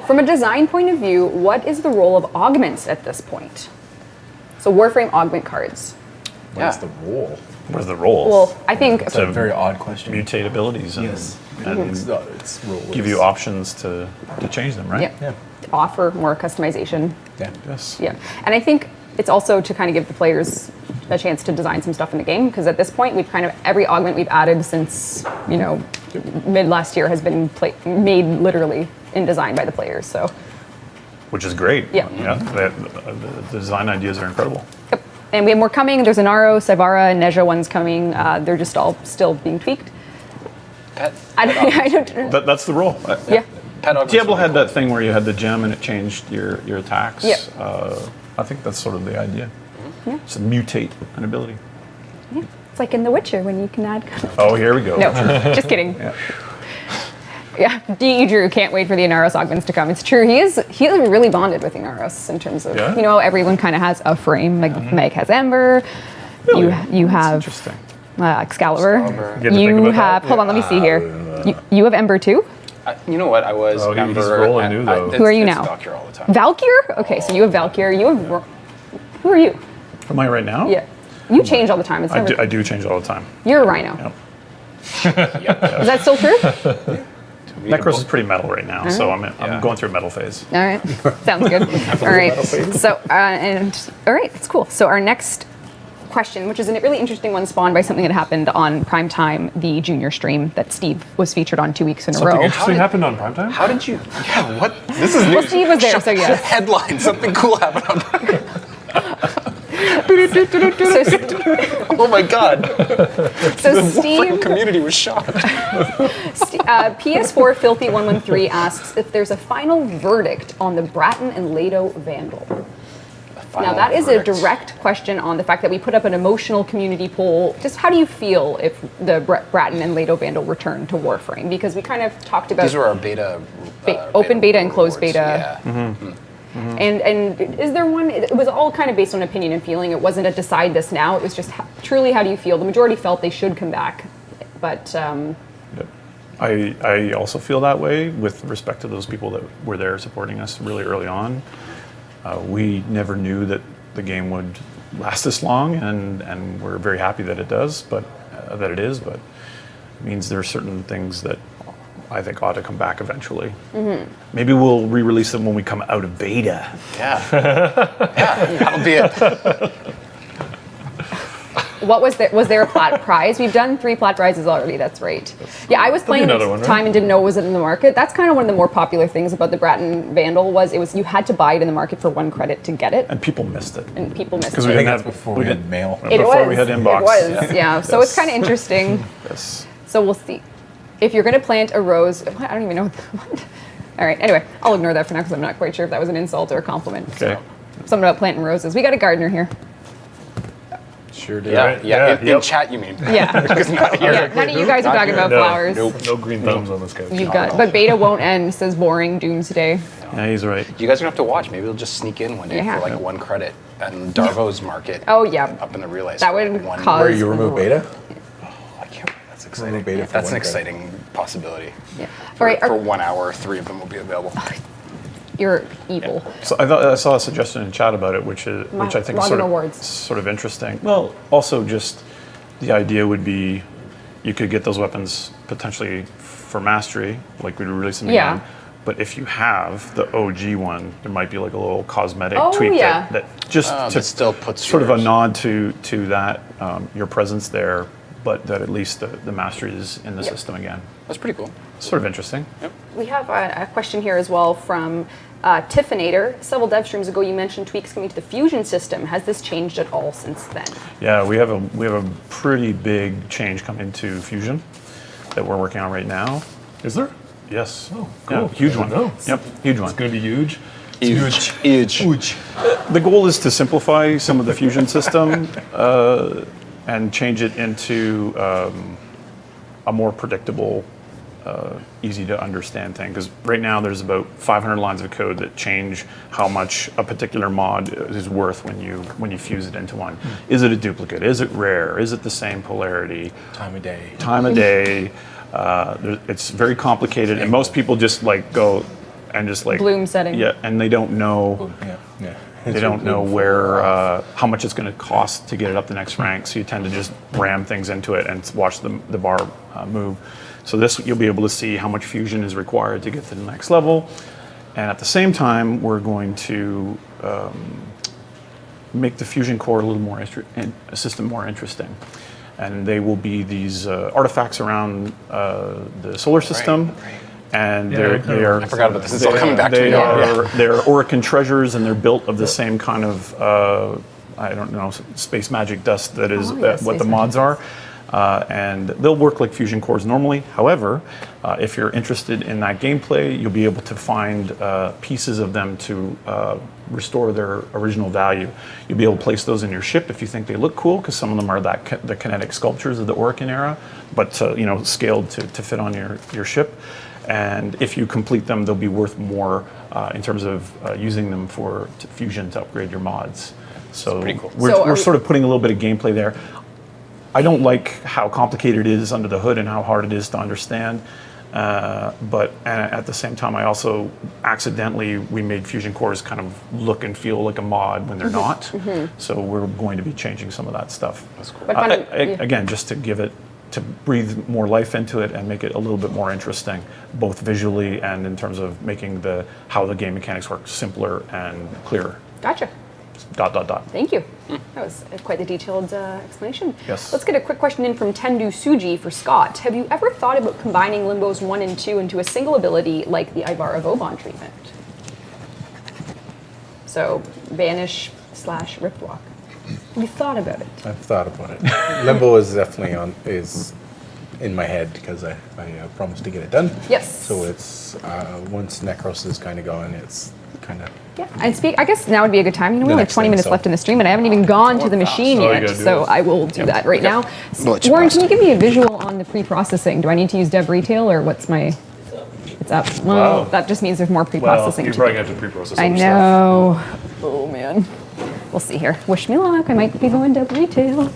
From a design point of view, what is the role of augments at this point? So Warframe augment cards. What is the role? What is the role? Well, I think... to Very odd question. mutate abilities and, and Its role give is- you options to change them, right? Yeah. Yeah. Offer more customization. Yeah. Yes. Yeah, and I think it's also to kind of give the players a chance to design some stuff in the game because at this point we've kind of every augment we've added since mid last year has been made literally in design by the players. So Which is great. Yeah. The design ideas are incredible. yep. And we have more coming. There's an Aro, Savara, and Neja ones coming. They're just all still being tweaked. Pet. I don't. That's the role. Yeah. Pet augments Diablo are had cool. that thing where you had the gem and it changed your attacks. Yeah. I think that's sort of the idea. It's to mutate an ability. Yeah. It's like in The Witcher when you can add. Oh, here we go. No, just kidding. Yeah. Yeah, D.E. Drew can't wait for the Inaros augments to come. It's true. He is really bonded with Inaros in terms of, everyone kind of has a frame. Meg has Ember. Really? You have Interesting. Excalibur. You have, hold on, let me see here. You have Ember too? You know what? I was Oh, he's Ember. rolling new, though. Who are you now? Valkyr all the time. Valkyr? Okay, so you have Valkyr. Who are you? Am I right now? Yeah. You change all the time. It's never, I do change all the time. You're a Rhino. Yep. Is that still true? Necros is pretty metal right now, so I'm going through a metal phase. All right, sounds good. All right, so all right, that's cool. So our next question, which is a really interesting one, spawned by something that happened on Primetime, the junior stream that Steve was featured on 2 weeks in a row. Something interesting happened on Primetime? How did you? Yeah, what? This is Well, Steve was there, so yes. Headline: Something cool happened on. Oh my God! So The Steve, community was shocked. PS4 Filthy 113 asks if there's a final verdict on the Bratton and Leto Vandal. Now that is a direct question on the fact that we put up an emotional community poll. Just how do you feel if the Bratton and Leto Vandal return to Warframe? Because we kind of talked about These were our beta, open beta and closed rewards. beta. Yeah. And is there one? It was all kind of based on opinion and feeling. It wasn't a decide this now. It was just truly how do you feel? The majority felt they should come back, but I also feel that way with respect to those people that were there supporting us really early on. We never knew that the game would last this long, and we're very happy that it does, but that it is. But it means there are certain things that I think ought to come back eventually. Maybe we'll re-release them when we come out of beta. Yeah, that'll be it. what was there a plat prize? We've done 3 plat prizes already. That's right. Yeah, I was playing at the time and didn't know it was in the market. That's kind of one of the more popular things about the Bratton Vandal was you had to buy it in the market for 1 credit to get it. And people missed it. And people missed Because it. we I think didn't that's have before we had mail. before we had inbox. It was, yeah. So it's kind of interesting. Yes. So we'll see. If you're going to plant a rose, I don't even know what. All right. Anyway, I'll ignore that for now because I'm not quite sure if that was an insult or a compliment. Okay. So, something about planting roses. We got a gardener here. Sure did. In chat, you mean? Yeah. Because not here. Yeah. None of you guys are talking about flowers. No green thumbs on this couch. You got, but beta won't end. Says boring doomsday. Yeah, he's right. You guys are gonna have to watch. Maybe they'll just sneak in one day Yeah. for like 1 credit and Darvo's market. Oh yeah. Up in the relay. That would one, cause. Where you remove beta? I can't. That's exciting. Remove beta for That's an 1 credit. exciting possibility. Yeah. For, All right. for 1 hour, 3 of them will be available. You're evil. So I saw a suggestion in chat about it, which I think is rewards. sort of interesting. Well, also just the idea would be you could get those weapons potentially for mastery, like we'd release them Yeah. again. But if you have the OG one, there might be like a little cosmetic Oh, tweak yeah. that just That still puts sort of a yours. nod to that your presence there, but that at least the mastery is in the system again. That's pretty cool. Sort of interesting. We have a question here as well from Tiffinator. Several dev streams ago, you mentioned tweaks coming to the fusion system. Has this changed at all since then? Yeah, we have a pretty big change coming to Fusion that we're working on right now. Is there? Yes. Oh, cool. Yeah, huge one. No. Yep, huge one. It's going to be huge. Huge. The goal is to simplify some of the Fusion system and change it into a more predictable, easy to understand thing. Because right now there's about 500 lines of code that change how much a particular mod is worth when you fuse it into one. Is it a duplicate? Is it rare? Is it the same polarity? Time of day. Time of day. It's very complicated, and most people just like go and just like Bloom setting. Yeah, and they don't know. Yeah. They don't know where how much it's going to cost to get it up the next rank, so you tend to just ram things into it and watch the bar move. So this, you'll be able to see how much fusion is required to get to the next level, and at the same time, we're going to make the fusion core a little more system more interesting. And they will be these artifacts around the solar system. Right. And Yeah, they are. I forgot about this. It's all coming back to They me now. are. They're Orican treasures, and they're built of the same kind of I don't know, space magic dust that is yeah, what space the mods are. And they'll work like fusion cores normally. However, if you're interested in that gameplay, you'll be able to find pieces of them to restore their original value. You'll be able to place those in your ship if you think they look cool, because some of them are the kinetic sculptures of the Orican era, but scaled to fit on your ship. and if you complete them, they'll be worth more in terms of using them for Fusion to upgrade your mods. So pretty cool. we're sort of putting a little bit of gameplay there. I don't like how complicated it is under the hood and how hard it is to understand. But at the same time, I also accidentally, we made Fusion cores kind of look and feel like a mod when they're not. So we're going to be changing some of that stuff. That's cool. But Again, just to give it, to breathe more life into it and make it a little bit more interesting, both visually and in terms of making how the game mechanics work simpler and clearer. Gotcha. ... Thank you. That was quite the detailed explanation. Yes. Let's get a quick question in from Tendu Suji for Scott. Have you ever thought about combining Limbos 1 and 2 into a single ability like the Ivara Vauban treatment? So, Banish / Rip Walk. Have you thought about it? I've thought about it. Limbo is definitely is in my head because I promised to get it done. Yes. So it's once Necros is kind of going, it's kind of. Yeah, I guess now would be a good time. You know, we The only have next 20 thing, minutes so- left in the stream, and I haven't even gone to the machine So you yet, gotta do so this. I will do that right now. We'll let you Warren, pass. can you give me a visual on the pre-processing? Do I need to use Dev Retail, or what's my... It's up. Well, Wow. that just means there's more Well, pre-processing you're to probably do. going to have to pre-process I other stuff. know. Oh, man. We'll see here. Wish me luck. I might be going Dev Retail.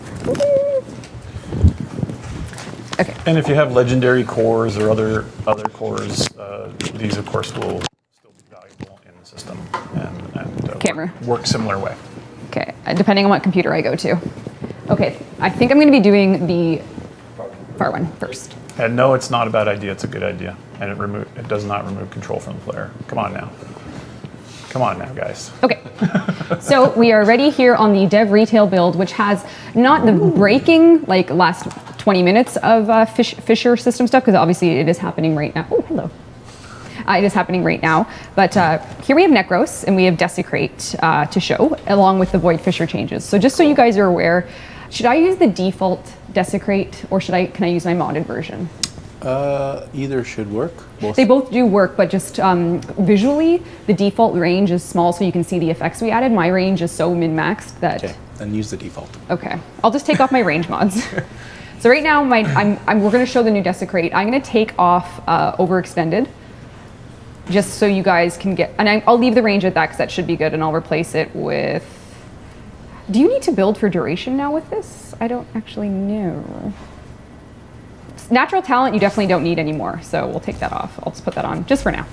Okay. And if you have legendary cores or other cores, these of course will still be valuable in the system and Camera. work similar way. Okay, depending on what computer I go to. Okay, I think I'm going to be doing the far one first. And no, it's not a bad idea. It's a good idea, and it does not remove control from the player. Come on now. Come on now, guys. Okay, so we are ready here on the Dev Retail build, which has not the breaking, like last 20 minutes of Fisher system stuff, because obviously it is happening right now. Oh, hello. It is happening right now, but here we have Necros and we have Desecrate to show, along with the Void Fisher changes. So just so you guys are aware, should I use the default Desecrate, or can I use my modded version? Either should work. Both. They both do work, but just visually, the default range is small, so you can see the effects we added. My range is so min-maxed that... Okay, then use the default. Okay, I'll just take off my range mods. So right now, we're going to show the new Desecrate. I'm going to take off Overextended, just so you guys can get... And I'll leave the range at that, because that should be good, and I'll replace it with... Do you need to build for duration now with this? I don't actually know. Natural talent you definitely don't need anymore, so we'll take that off. I'll just put that on just for now.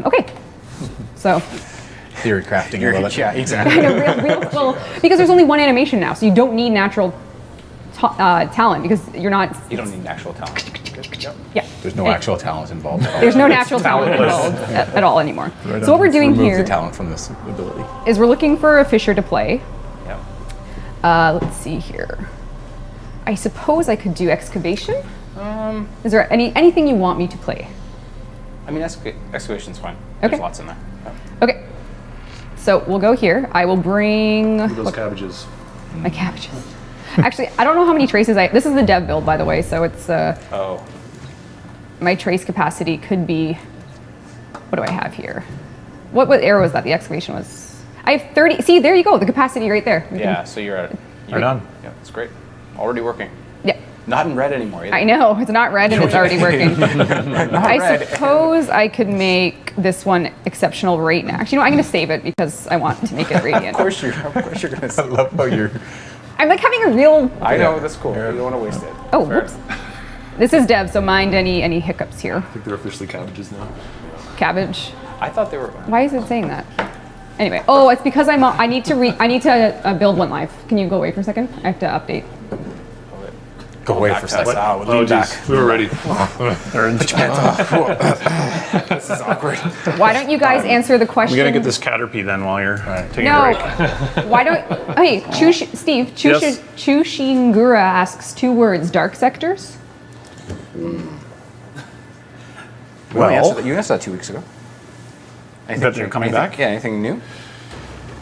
Okay, so Theory crafting. Yeah, exactly. well, because there's only one animation now, so you don't need natural talent because you're not. You don't need actual talent. Yeah. There's no actual talent involved at all. There's no natural talent involved at all anymore. So what we're doing Remove here the talent from this ability. is we're looking for a Fisher to play. Yeah. Let's see here. I suppose I could do Excavation. Is there anything you want me to play? I mean, excavation's fine. Okay. There's lots in there. Yeah. Okay. So we'll go here. I will bring Those cabbages. my cabbages. Actually, I don't know how many traces this is the dev build, by the way, so it's Oh. my trace capacity could be, what do I have here? What arrow was that? The excavation was, I have 30, see, there you go, the capacity right there. Yeah, so you're at it. Right on. Yeah, that's great. Already working. Yeah, Not in red anymore either. I know, it's not red and it's already working. Not I red. suppose I could make this one exceptional right now. Actually, no, I'm gonna save it because I want to make it radiant. Of course you're gonna I say. love how you're. I'm like having a real, I know, that's cool. You don't want to waste it. oh, Fair whoops. enough. This is dev, so mind any hiccups here. I think they're officially cabbages now. Cabbage. I thought they were. Why is it saying that? Anyway, oh, it's because I need to build one live. Can you go away for a second? I have to update. Go away for a second. Wow, Oh, lean back. geez. We were ready. They're in the This is awkward. Why don't you guys answer the question? We gotta get this Caterpie then while you're taking No. a break. Why don't? Hey, Steve. Yes? Chushingura asks 2 words: dark sectors. Well, you answered that 2 weeks ago. That they're coming back? Yeah, anything new?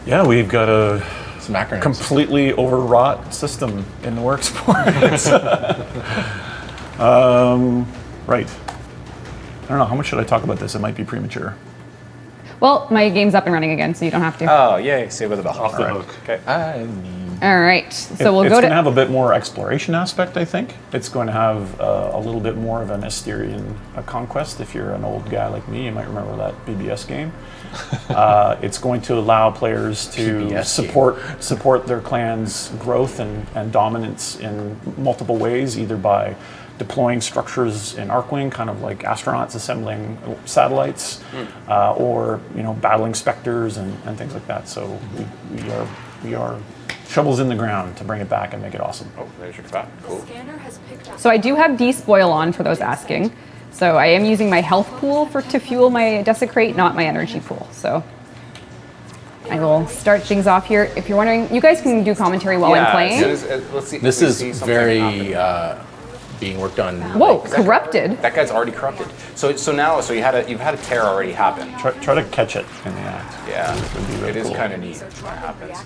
Yeah, we've got a Some acronyms. completely overwrought system in the works for it. Right. I don't know, how much should I talk about this? It might be premature. Well, my game's up and running again, so you don't have to. Oh, yay! Save with the bell. Off the hook. Okay. All right, so we'll it's go going to to. have a bit more exploration aspect, I think. It's going to have a little bit more of an Asterian conquest. If you're an old guy like me, you might remember that BBS game. It's going to allow players to support their clan's growth and dominance in multiple ways, either by deploying structures in Arcwing, kind of like astronauts assembling satellites, or battling specters and things like that. So we are shovels in the ground to bring it back and make it awesome. Oh, there's your spot. Cool. So I do have despoil on for those asking. So I am using my health pool to fuel my desecrate, not my energy pool. So I will start things off here. If you're wondering, you guys can do commentary while I'm playing. Let's see. This is very being worked on. Whoa, corrupted. That guy's already corrupted. So you've had a tear already happen. Try to catch it in the act. Yeah, Would be really it is cool. kind of neat when it happens.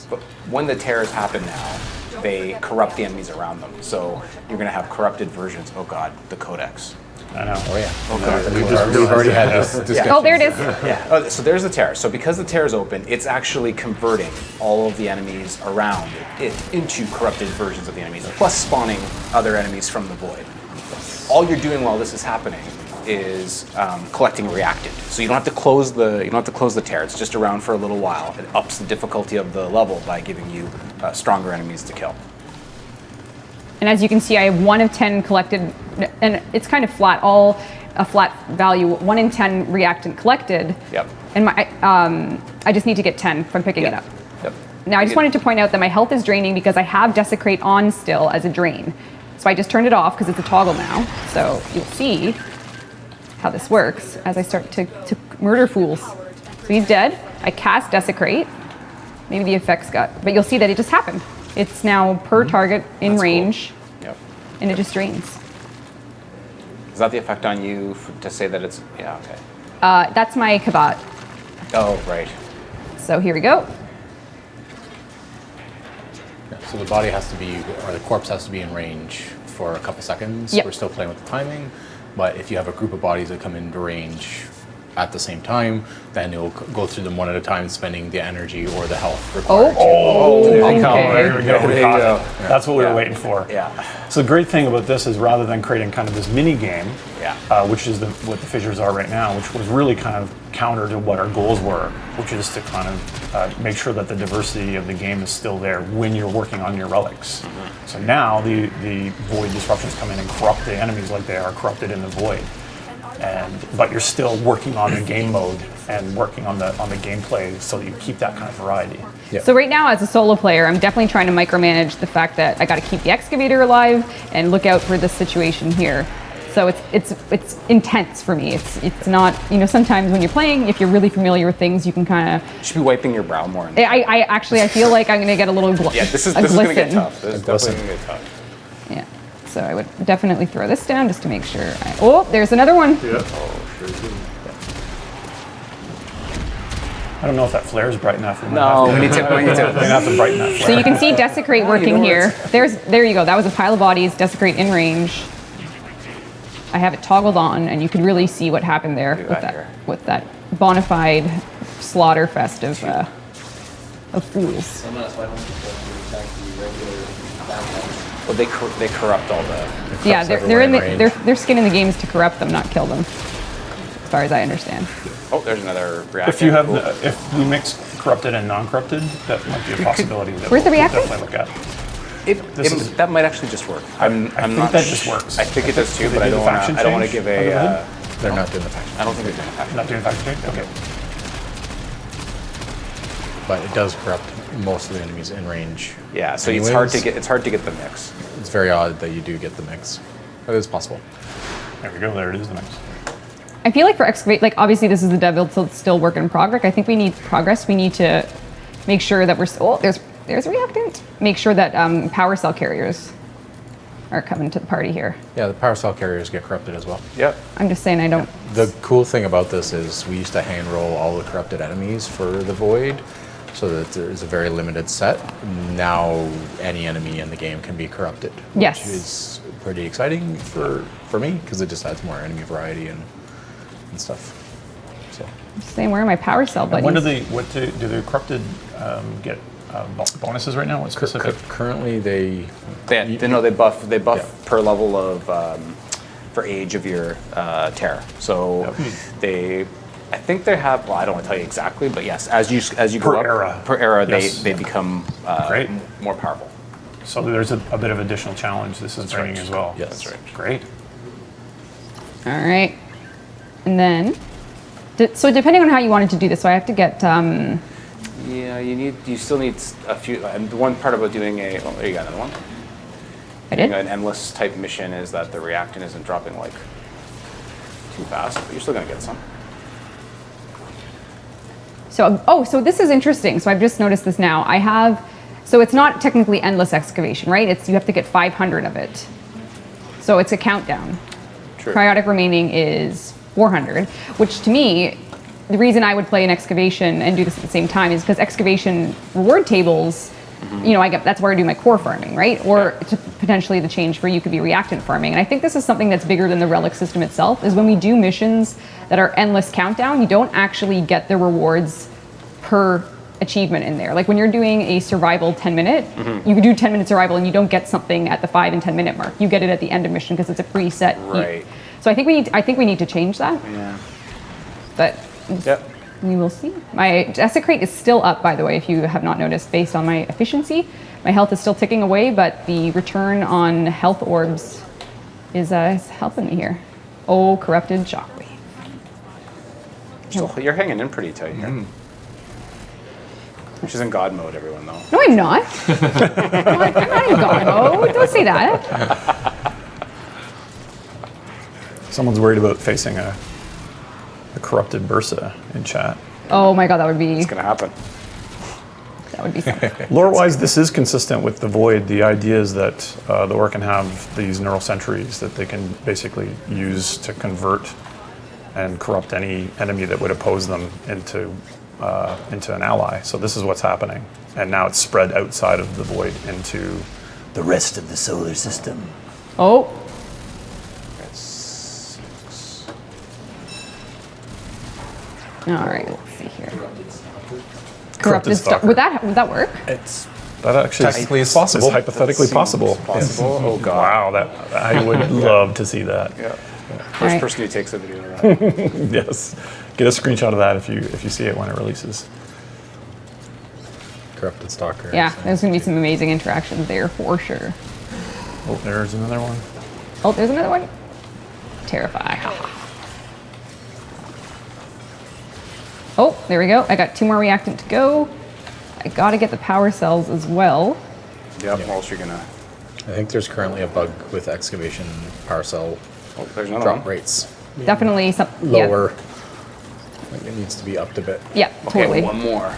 But when the tears happen now, they corrupt the enemies around them. So you're going to have corrupted versions. Oh God, the Codex. I know. Oh yeah. Oh God, We've already had this discussion. Oh, there it is. Yeah. Oh, so there's the tear. So because the tear is open, it's actually converting all of the enemies around it into corrupted versions of the enemies, plus spawning other enemies from the void. All you're doing while this is happening is collecting reactant. So you don't have to close the tear. It's just around for a little while. It ups the difficulty of the level by giving you stronger enemies to kill. And as you can see, I have 1 of 10 collected, and it's kind of flat, all a flat value, 1 in 10 reactant collected. Yep. And I just need to get 10 from picking it up. Yep. Now I just wanted to point out that my health is draining because I have desecrate on still as a drain. So I just turned it off because it's a toggle now. So you'll see how this works as I start to murder fools. So he's dead. I cast desecrate. Maybe the effects but you'll see that it just happened. It's now per target in That's range, cool. Yep. and it just drains. Is that the effect on you to say that it's, yeah, okay. That's my Kabat. Oh, right. So here we go. So the body has to be, or the corpse has to be in range for a couple seconds. Yep. We're still playing with the timing, but if you have a group of bodies that come into range at the same time, then you'll go through them one at a time, spending the energy or the health required. Okay. There we go. There you go. That's what we were waiting for. Yeah. So the great thing about this is rather than creating kind of this mini game, which is what the fissures are right now, which was really kind of counter to what our goals were, which is to kind of make sure that the diversity of the game is still there when you're working on your relics. So now the void disruptions come in and corrupt the enemies like they are corrupted in the void. But you're still working on the game mode and working on the gameplay so that you keep that kind of variety. Yeah. So right now, as a solo player, I'm definitely trying to micromanage the fact that I got to keep the Excavator alive and look out for this situation here. So it's intense for me. It's not, sometimes when you're playing, if you're really familiar with things, you can kind of. You should be wiping your brow more. I feel like I'm going to get a little Yeah, this is going to get tough. This is definitely going to get tough. Yeah. So I would definitely throw this down just to make sure. There's another one. Yeah. I don't know if that flare is bright enough. No, me too. We're going to have to brighten that flare. So you can see Desecrate working here. There you go. That was a pile of bodies. Desecrate in range. I have it toggled on, and you can really see what happened there with that bona fide slaughter fest of fools. Well, they corrupt all the. Yeah, their skin in the game is to corrupt them, not kill them, as far as I understand. Oh, there's another reactant. If you have, if we mix corrupted and non-corrupted, that might be a possibility. Where's the reactant? We'll definitely look at. That might actually just work. I'm not. That just works. I think it does too, but I don't want to give a. They're not doing the faction. I don't think they're doing a faction. Not doing faction change? Okay. But it does corrupt most of the enemies in range. Yeah, so it's hard to get the mix. It's very odd that you do get the mix. But it is possible. There we go. There it is, the mix. I feel like for Excavate, obviously this is the dev build, so it's still work in progress. I think we need progress. We need to make sure that there's a reactant. Make sure that power cell carriers are coming to the party here. Yeah, the power cell carriers get corrupted as well. Yep. I'm just saying I don't. The cool thing about this is we used to hand roll all the corrupted enemies for the void, so that there's a very limited set. Now any enemy in the game can be corrupted. Yes. Which is pretty exciting for me, because it just adds more enemy variety and stuff. So I'm just saying, where are my power cell buddies? When do the corrupted get bonuses right now? What specific? currently they buff per level of for age of your terror. So I think they have. Well, I don't want to tell you exactly, but yes, as you go up per era, Yes. they become Great. more powerful. So there's a bit of additional challenge this is bringing as well. Yes. That's right. Great. All right. And then, so depending on how you wanted to do this, so I have to get, Yeah, you still need a few. And the one part about doing there you got another one. I did? An endless type mission is that the reactant isn't dropping like too fast, but you're still gonna get some. So, so this is interesting. So I've just noticed this now. I have, so it's not technically endless excavation, right? You have to get 500 of it. So it's a countdown. True. Cryotic remaining is 400, which to me, the reason I would play an excavation and do this at the same time is because excavation reward tables, that's where I do my core farming, right? Or potentially the change where you could be reactant farming. And I think this is something that's bigger than the relic system itself, is when we do missions that are endless countdown, you don't actually get the rewards per achievement in there. Like when you're doing a survival 10-minute, you could do 10-minute survival and you don't get something at the 5 and 10-minute mark. You get it at the end of mission because it's a preset. Right. So I think we need to change that. Yeah. But we will see. My desecrate is still up, by the way, if you have not noticed, based on my efficiency. My health is still ticking away, but the return on health orbs is helping me here. Oh, corrupted shockwave. You're hanging in pretty tight here. She's in God mode, everyone, though. No, I'm not. I'm not in God mode. Don't say that. Someone's worried about facing a corrupted Bursa in chat. Oh my God, that would be It's gonna happen. something. Lore-wise, this is consistent with the Void. The idea is that the Orc can have these neural sentries that they can basically use to convert and corrupt any enemy that would oppose them into an ally. So this is what's happening. And now it's spread outside of the Void into the rest of the solar system. Oh, all right. Let's see here. Corrupted Stalker. Would that work? That actually Technically it's possible. is hypothetically possible. Possible. Oh God. Wow, that I would love to see that. Yeah. First right. person who takes a video of that. Yes, get a screenshot of that if you see it when it releases. corrupted stalker. Yeah, there's going to be some amazing interactions there for sure. Oh, there's another one. Oh, there's another one. Terrify. Oh, there we go. I got 2 more reactant to go. I got to get the power cells as well. Yep. What else are you gonna? I think there's currently a bug with excavation power cell Oh, there's another drop one. rates. Definitely some Lower. Like it needs to be upped a bit. Yeah, Okay, totally. one more.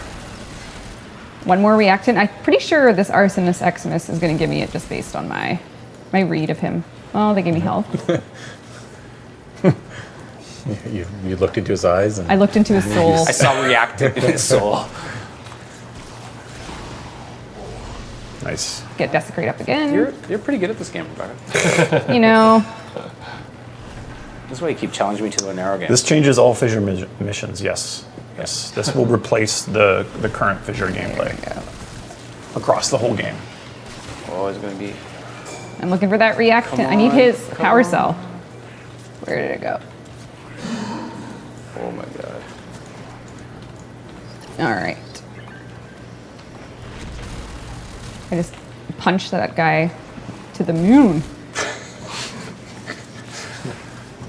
One more reactant. I'm pretty sure this Arsonist Eximus is going to give me it just based on my read of him. Oh, they gave me health. You looked into his eyes and I looked into his soul. I saw reactive in his soul. Nice. Get Desecrate up again. You're pretty good at this game, Rebecca. You know, This is why you keep challenging me to the narrow game. This changes all fissure missions. Yes. Yes. This will replace the current fissure gameplay across the whole game. Always going to be. I'm looking for that reactant. I need his power cell. Where did it go? Oh my god. All right. I just punched that guy to the moon.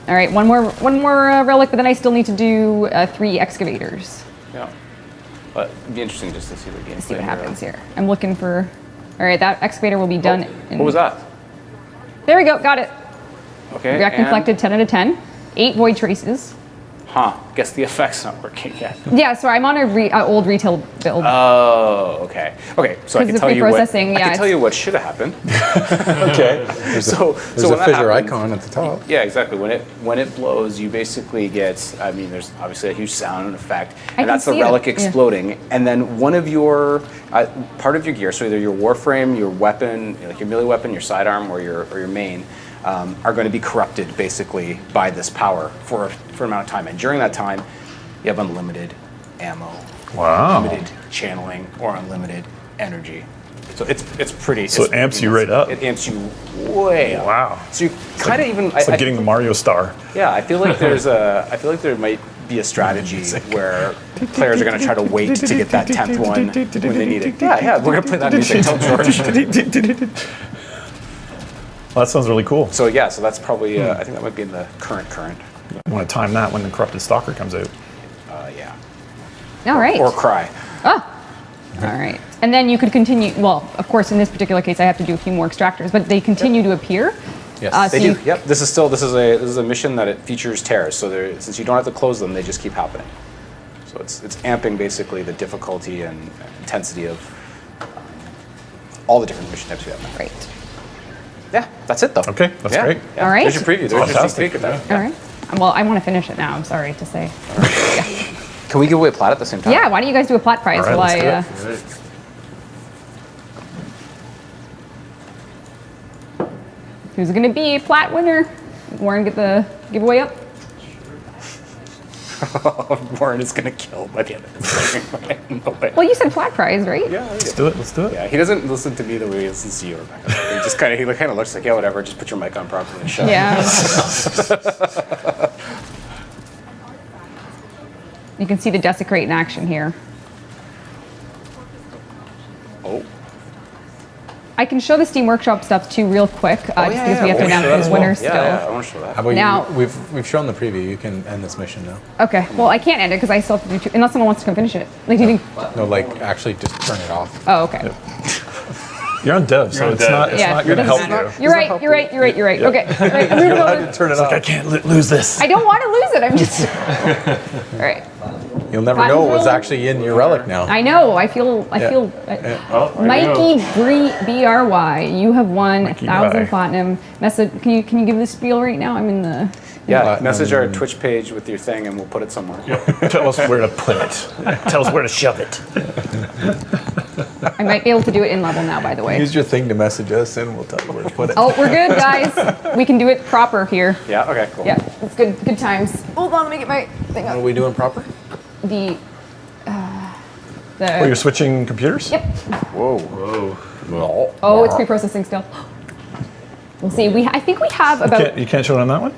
All right, one more relic, but then I still need to do 3 excavators. Yeah. But it'd be interesting just to see the gameplay. See what happens here. I'm looking for. All right, that excavator will be done. What was that? There we go. Got it. Okay. Reactant and- collected 10 out of 10. 8 void traces. Huh. Guess the effect's not working yet. Yeah, so I'm on a old retail build. Oh, okay. Okay, so I can Because of tell you what. preprocessing, I yeah, can tell you what should have happened. okay. There's So a when that fissure happens- icon at the top. Yeah, exactly. When it blows, you basically get. I mean, there's obviously a huge sound effect, can and that's the see it, relic yeah. exploding. And then one of your part of your gear, so either your Warframe, your weapon, like your melee weapon, your sidearm, or your main, are going to be corrupted basically by this power for an amount of time. And during that time, you have unlimited ammo, Wow. unlimited channeling, or unlimited energy. So it's pretty. So it amps you right up. It amps you way up. Wow. So you kind of even. It's like getting the Mario star. Yeah, I feel like there might be a strategy where players are going to try to wait to get that 10th one when they need it. Yeah, we're going to play that music till George. Well, that sounds really cool. So yeah, so that's probably I think that might be in the current. You want to time that when the Corrupted Stalker comes out. Yeah. All right. Or Cry. Oh. All right. And then you could continue. Well, of course, in this particular case, I have to do a few more extractors, but they continue to appear. Yes, They do. Yep. This is a mission that it features tears. So since you don't have to close them, they just keep happening. So it's amping basically the difficulty and intensity of all the different mission types we have now. Great. Yeah, that's it though. Okay, that's great. Yeah. All right. There's your preview. There's your sneak Fantastic. peek of that. All right. Well, I want to finish it now. I'm sorry to say. Can we give away a plat at the same time? Yeah. Why don't you guys do a plat prize All right, while let's do it. Who's going to be a plat winner? Warren, get the giveaway up. Warren is gonna kill by the end of this. No way. Well, you said flat prize, right? Yeah. Let's do it. Let's do it. Yeah, he doesn't listen to me the way he listens to you, Rebecca. He just kind of looks like, yeah, whatever. Just put your mic on properly and shut up. Yeah. You can see the desecrate in action here. Oh. I can show the Steam Workshop stuff too real quick, just because we have to announce those winners still. Yeah, I want to show that. How about Now- you? We've shown the preview. You can end this mission now. Okay, well, I can't end it because I still have to do two, unless someone wants to come finish it. Like, do you think? No, like actually just turn it off. Oh, okay. You're on dev, so on it's dev. not. It's Yeah, not going to it help doesn't you. matter. You're right. You're right. Okay. Right, I'm moving over. Turn it I off. can't lose this. I don't want to lose it. I'm just. All right. You'll never Platinum know what's roll. actually in your relic now. I know. I feel. Oh, there you Mikey BRY, you have won Mikey 1,000 Bry. platinum. Message. Can you give the spiel right now? I'm in the. Yeah, message our Twitch page with your thing and we'll put it somewhere. Tell us where to put it. Tell us where to shove it. I might be able to do it in level now. By the way. Use your thing to message us, and we'll tell you where to put it. Oh, we're good, guys. We can do it proper here. Yeah, okay, cool. Yeah, it's good. Good times. Hold on, let me get my thing What are up. we doing proper? The. Oh, you're switching computers? Yep. Whoa. Well, Oh, it's pre-processing still. We'll see. I think we have about. You can't show it on that one?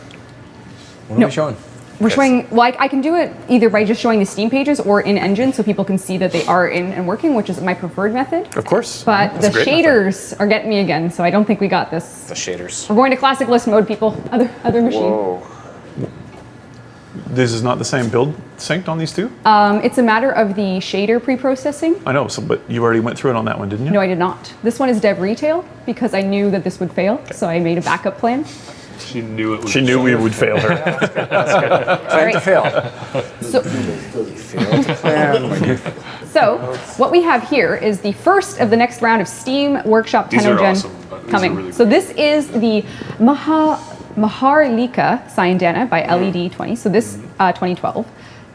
what are we showing? We're showing. Well, I can do it either by just showing the Steam pages or in Engine, so people can see that they are in and working, which is my preferred method. Of course. But That's the a great shaders are getting me again, so I don't think we got this. The shaders. We're going to classic list mode, people. Other machine. Whoa. method. This is not the same build synced on these two? It's a matter of the shader pre-processing. I know, but you already went through it on that one, didn't you? No, I did not. This one is dev retail because I knew that this would fail, so I made a backup plan. She knew it was. She knew we would fail her. Plan to fail. So what we have here is the first of the next round of Steam Workshop These are Tenogen awesome, but these are coming. really So great. this is the Maharlika Cyandana by LED 20. So this 2012.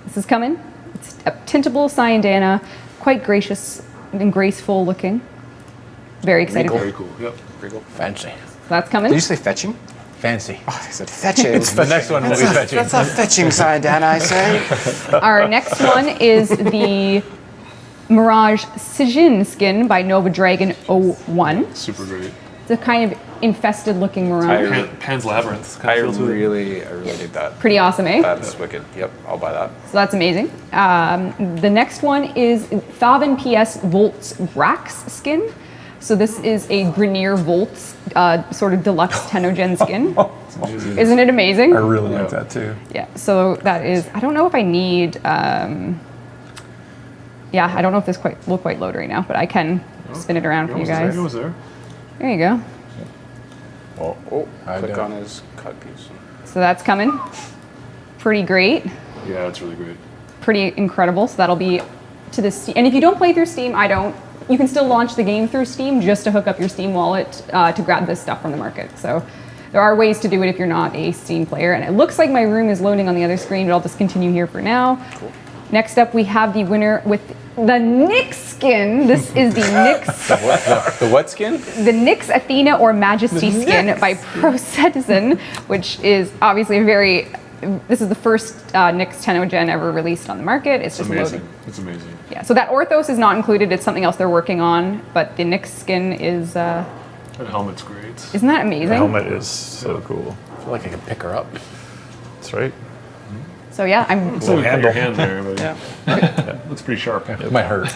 This is coming. It's a tintable Cyandana, quite gracious and graceful looking. Very excited. Very cool. Yep. Fancy. So that's coming. Did you say fetching? Fancy. Oh, I said fetching. The next one will be fetching. That's a fetching side, Dan, I say. Our next one is the Mirage Sijin skin by Nova Dragon 01. Super great. It's a kind of infested looking mirage. Pan's Labyrinth. I Kind of feels really dig that. Pretty awesome, eh? That's wicked. Yep, I'll buy that. So that's amazing. The next one is Thavan PS Volts Rax skin. So this is a Grenier Volts sort of deluxe Tenogen skin. Isn't it amazing? I really like that too. Yeah, so that is, I don't know if I need, yeah, I don't know if this will quite load right now, but I can spin it around for you guys. It was there. There you go. Oh, click on his cut piece. So that's coming. Pretty great. Yeah, it's really great. Pretty incredible. So that'll be to the Steam. And if you don't play through Steam, you can still launch the game through Steam just to hook up your Steam wallet to grab this stuff from the market. So there are ways to do it if you're not a Steam player. And it looks like my room is loading on the other screen, but I'll just continue here for now. Cool. Next up, we have the winner with the Nyx skin. This is the Nyx. The what skin? The Nyx Athena or Majesty skin by Preprocessing, which is obviously a very this is the first Nyx 10 gen ever released on the market. It's just amazing. loading. It's amazing. Yeah, so that Orthos is not included. It's something else they're working on, but the Nyx skin is, That helmet's great. isn't that amazing? The helmet is so cool. I feel like I could pick her up. That's right. So yeah, I'm So handle. your hand there, but yeah. Looks pretty sharp. It might hurt.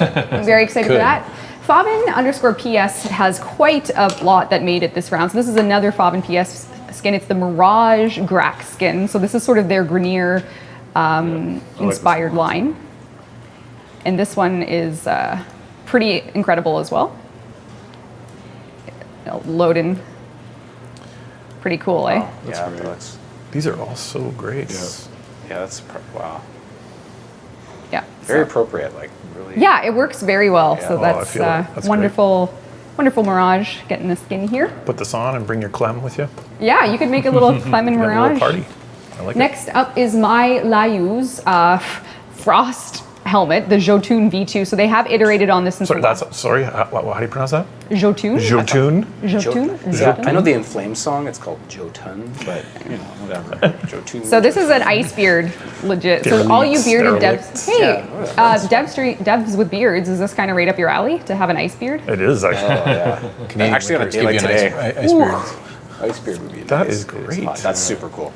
very excited for Could. that. Fobin_PS has quite a lot that made it this round. So this is another Fobin PS skin. It's the Mirage Grack skin. So this is sort of their Grenier inspired line. And this one is pretty incredible as well. It'll load in. Pretty cool, eh? Yeah, great. that's These are all so great. wow. Yeah. Very so- appropriate, like really. Yeah, it works very well. So Oh, I that's, feel it. That's wonderful, wonderful Mirage getting the skin here. Put this on and bring your Clem with you. Yeah, you could make a little Clement Have a little Mirage. party. I like Next up is my Layu's Frost helmet, the Jotun V2. So they have iterated on this since it. Sorry, how do you pronounce that? Jotun? Jotun? Jotun? Yeah, I know the Inflame song. It's called Jotun, but whatever. Jotun. So this is an ice beard, legit. So all you bearded devs, hey, devs with beards, is this kind of right up your alley to have an ice beard? It is actually. Canadian Actually, on a winters day like give you an today. ice beards. Ice beard would be That nice. is great. That's super cool.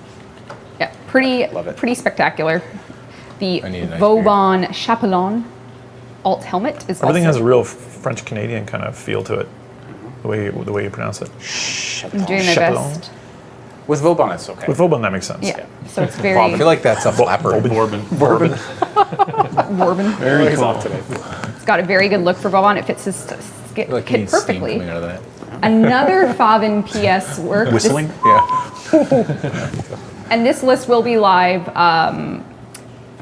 Yeah, pretty, Love it. pretty spectacular. The I need a nice Vauban Chapelon alt helmet is Everything also has a real French Canadian kind of feel to it. The way you pronounce it. I'm doing my Chapelon. best. With Vauban, it's okay. With Vauban, that makes sense. Yeah, so it's I very feel like that's a flapper. Bourbon. Bourbon. Very cool today. It's got a very good look for Vauban. It fits his skin Like you need steam perfectly. coming out of that. Another Fobin PS work. This- Whistling? Yeah. and this list will be live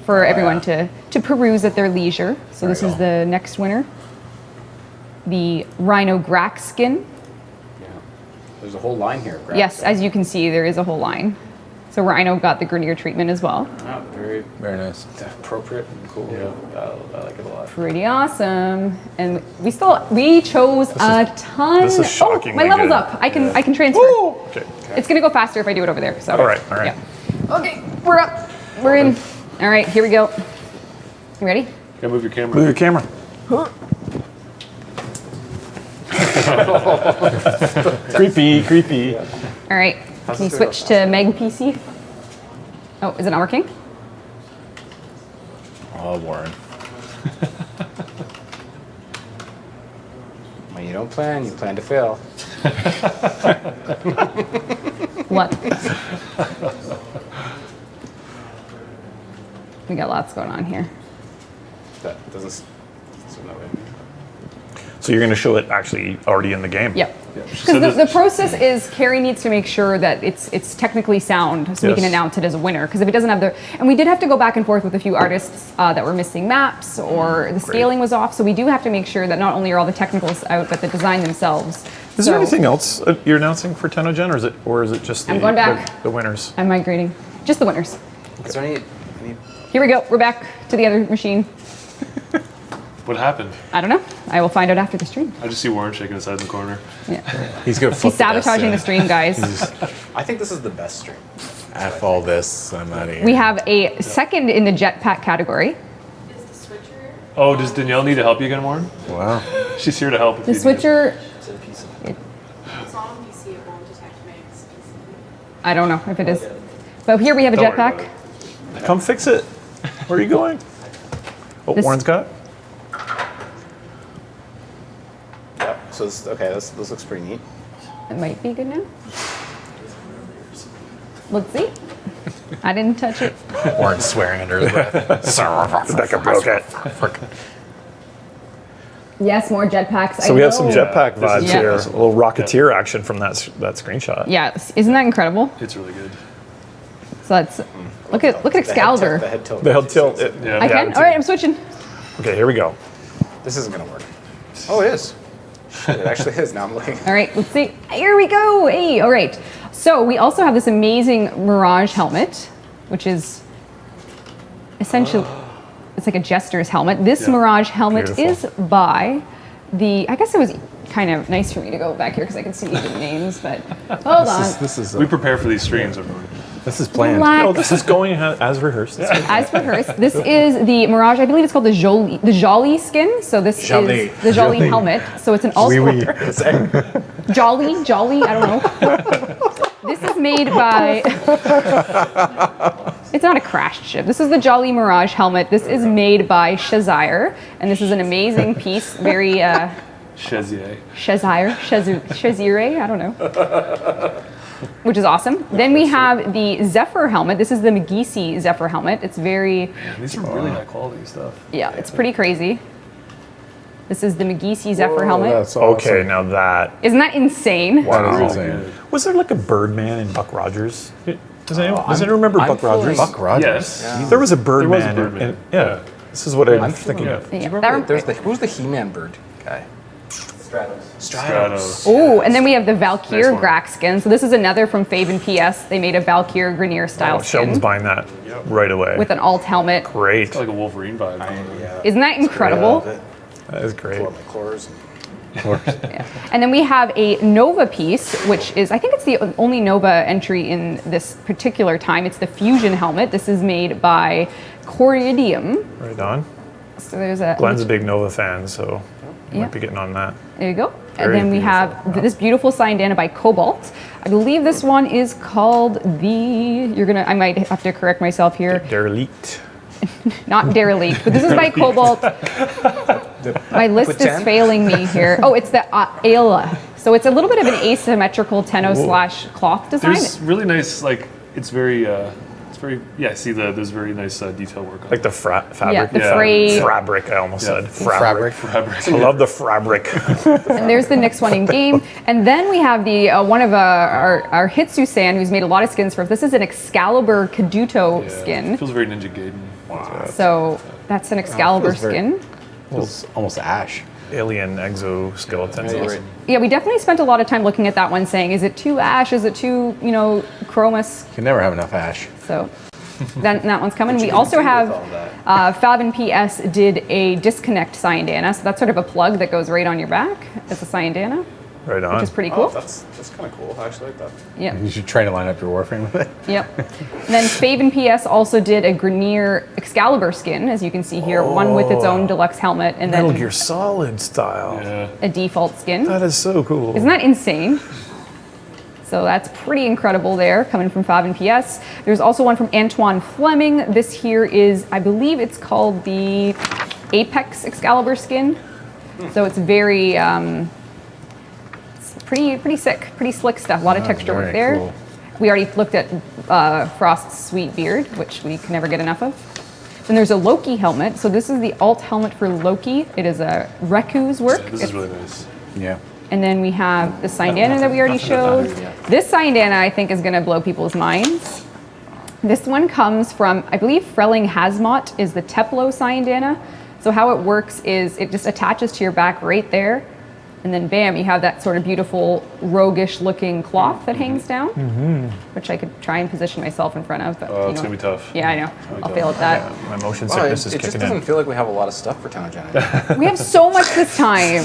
for everyone to peruse at their leisure. So this is the next winner. The Rhino Grack skin. Yeah. There's a whole line here. Grab Yes, some. as you can see, there is a whole line. So Rhino got the Grenier treatment as well. Oh, very Very nice. appropriate and cool. I like it a lot. Pretty awesome. And we chose a ton. this is Oh, shockingly my level's good. up. I can transfer. Okay. It's gonna go faster if I do it over there. So. All right. Yeah. Okay, we're up. We're in. All right, here we go. You ready? Gotta move your camera. Move your camera. Creepy. All right. Can you switch to Meg PC? Oh, is it not working? Oh, Warren. When you don't plan, you plan to fail. What? We got lots going on here. That doesn't. So no way. So you're going to show it actually already in the game? Yep. So Because the process is Carrie needs to make sure that it's technically sound so we can Yes. announce it as a winner. Because if it doesn't have the... And we did have to go back and forth with a few artists that were missing maps or the scaling was off. So we do have to make sure that not only are all the technicals out, but the design themselves. Is there anything else you're announcing for Tennogen, or is it just I'm going back. the winners? I'm migrating. Just the winners. Is there any Here we go. We're back to the other machine. What happened? I don't know. I will find out after the stream. I just see Warren shaking his head in the corner. Yeah. He's gonna flip He's sabotaging the stream, guys. I think this is the best stream. F all this. I'm out of here. We have a second in the jetpack category. Is the switcher? Oh, does Danielle need to help you again, Warren? Wow. She's here to help. If The you need it. switcher, It's not on PC, it won't detect Meg's PC. I don't know if it is. But here we have a Don't worry about jetpack. Come fix it. Where are you going? Oh, This- Warren's got it? Yep. So this, okay, this looks pretty neat. It might be good now. Let's see. I didn't touch it. Warren swearing under his breath. Becca broke it. Yes, more jetpacks. So we have some jetpack vibes Yeah. here. A little Rocketeer action from that screenshot. Yeah, isn't that incredible? It's really good. So that's look at Excalibur. The head tilt. The head tilt. Yeah. I can. All right, I'm switching. Okay, here we go. This isn't gonna work. Oh, it is. Shit, it actually is. Now I'm looking. All right, let's see. Here we go. Hey, all right. So we also have this amazing Mirage helmet, which is essentially it's like a jester's helmet. This Yeah. Mirage helmet Beautiful. is by the. I guess it was kind of nice for me to go back here because I can see the names. But hold on. This is We prepare for these streams, everyone. This is planned. Relax. No, this is going as rehearsed. As rehearsed, this is the Mirage. I believe it's called the Jolly skin. So this Jolly. is the Jolly helmet. So it's an all Jolly. I don't know. This is made by. It's not a crashed ship. This is the Jolly Mirage helmet. This is made by Shazire, and this is an amazing piece. Very. Chazier. Shazire, I don't know. Which is awesome. Then we have the Zephyr helmet. This is the McGeesey Zephyr helmet. It's very... Man, these are really high quality stuff. Yeah, it's pretty crazy. This is the McGeesey Zephyr helmet. That's awesome. Okay, now that Isn't that insane? That is Really insane. good. was there like a Birdman in Buck Rogers? Does anyone remember Buck Rogers? Buck Rogers. Yes. There was a There was a Birdman. Birdman. Yeah. This is what I'm thinking of. Yeah, Who's the He-Man bird guy? Stratos. Oh, and then we have the Valkyr Nice one. Grax skin. So this is another from Fave and PS. They made a Valkyr Grenier style Sheldon's skin buying that right away. with an alt helmet. Great. It's like a Wolverine vibe. Isn't that incredible? That is great. Yeah. And then we have a Nova piece, which is, I think it's the only Nova entry in this particular time. It's the Fusion helmet. This is made by Coridium. Right on. So there's a... Glenn's a big Nova fan, so Yeah. might be getting on that. There you go. And Very then we have this beautiful Syndana by Cobalt. I believe this one is called the... I might have to correct myself here. Derelict. Not Derelict, but this is by Cobalt. My list is failing me here. Oh, it's the Ayla. So it's a little bit of an asymmetrical Tenno / cloth design. There's really nice, like, it's very, see there's very nice detail work on Like it. the fabric. Yeah, the Yeah. frayed. Fabric, I almost Yeah. said. Fabric. Fabric. I love the fabric. And there's the next one in game. And then we have the one of our Hitsu-san, who's made a lot of skins for us. This is an Excalibur Kaduto skin. It feels very Ninja Gaiden. So that's an Excalibur feels very- skin. It's almost ash. Alien exoskeleton. Yeah, we definitely spent a lot of time looking at that one, saying, is it too ash? Is it too, chromous? You can never have enough ash. So that one's coming. We also have Fab and PS did a disconnect Syndana. So that's sort of a plug that goes right on your back. It's a Syndana, Right on. which is pretty cool. That's kind of cool. I actually like that. Yeah. You should try to line up your Warframe with it. Yep. And then Fave and PS also did a Grenier Excalibur skin, as you can see here, one with its own deluxe helmet, and Metal then Gear Solid style. Yeah. a default skin. That is so cool. Isn't that insane? So that's pretty incredible there, coming from Fab and PS. There's also one from Antoine Fleming. This here is, I believe it's called the Apex Excalibur skin. So it's very, it's pretty sick, pretty slick stuff. A lot of texture work very there. cool. We already looked at Frost's Sweet Beard, which we can never get enough of. Then there's a Loki helmet. So this is the alt helmet for Loki. It is a Reku's work. This is really nice. Yeah. And then we have the Syndana that we already showed. This Syndana, I think, is going to blow people's minds. This one comes from, I believe, Frelling Hazmot is the Teplo Syndana. So how it works is it just attaches to your back right there. And then bam, you have that sort of beautiful roguish looking cloth that hangs down, which I could try and position myself in front of. But, Oh, it's going to be tough. Yeah, I know. I'll fail at that. My motion Well, sickness it is just kicking doesn't in. feel like we have a lot of stuff for Town Gen. We have so much this time.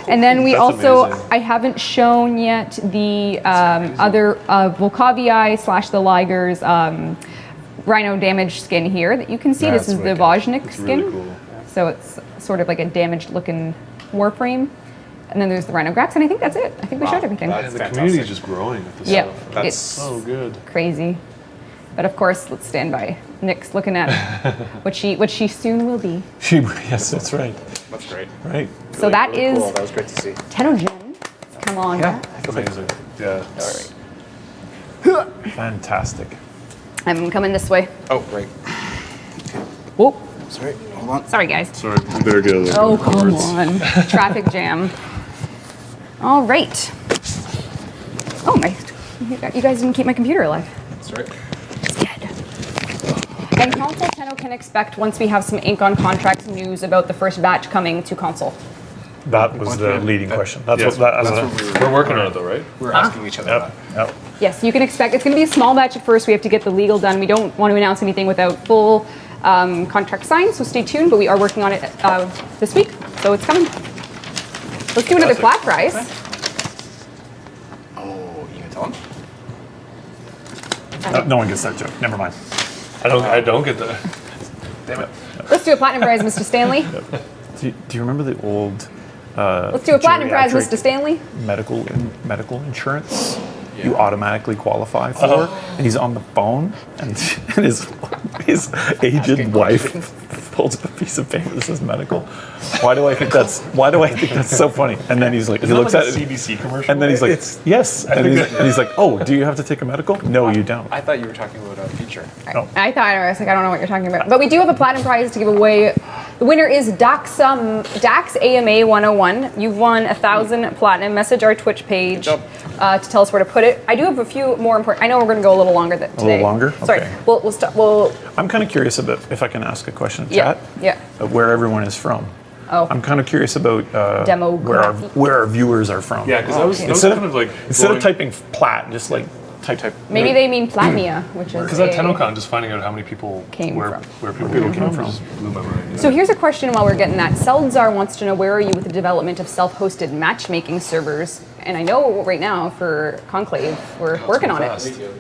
And then we That's also, amazing. I haven't shown yet the other Volkavii / the Liger's Rhino damage skin here that you can see. That's This is the wicked. Vojnik It's skin. really cool. So it's sort of like a damaged looking Warframe. And then there's the Rhino Grax, and I think that's it. I think we showed everything. That's The fantastic. community is just growing with this Yep, stuff. That's it's So good. crazy. But of course, let's stand by. Nick's looking at what she soon will be. Yes, that's right. That's great. Right. So that Really is cool. That was great to see. Tenogen. Come on. Amazing. Yeah. Fantastic. I'm coming this way. Oh, right. Whoa. Sorry. Hold on. Sorry, guys. Sorry, we better go. Oh, come on. Traffic jam. All right. Oh, you guys didn't keep my computer alive. That's right. It's dead. And console Tenno can expect once we have some ink on contracts news about the first batch coming to console. That was the leading question. That's Yes, what that. That's what We're working on it though, right? we were asking each other Yep. that. Yep. Yes, you can expect, it's going to be a small batch at first. We have to get the legal done. We don't want to announce anything without full contract signed, so stay tuned, but we are working on it this week, so it's coming. Let's do another flat price. Oh, you can tell him? No one gets that joke. Never mind. I don't get that. Damn it. Let's do a platinum prize, Mr. Stanley. Do you remember the old Let's do a platinum prize, geriatric Mr. Stanley. medical insurance you automatically qualify for? And he's on the phone, and his aged wife pulls up a piece of paper that says medical. Why do I think that's so funny? And then he's like, he looks at it, CBC commercial. and then he's like, yes. And he's like, oh, do you have to take a medical? No, you don't. I thought you were talking about a feature. I thought I was like, I don't know what you're talking about. But we do have a platinum prize to give away. The winner is Dax AMA 101. You've won 1,000 platinum. Message our Twitch page to tell us where to put it. I do have a few more important. I know we're going to go a little longer today. A little longer? Sorry. Okay. We'll stop. We'll. I'm kind of curious about, if I can ask a question in Yeah. chat, Yeah. where everyone is from. Oh. I'm kind of curious about Demographic. where our viewers are from. Yeah, because that was Instead kind of like Instead of typing plat, just like type. Maybe they mean Platnia, which is. Because at TennoCon, just finding out how many people Came where from. people came from just blew my mind. So here's a question while we're getting that. Seldzar wants to know, where are you with the development of self-hosted matchmaking servers? And I know right now for Conclave, we're working on Fast. it.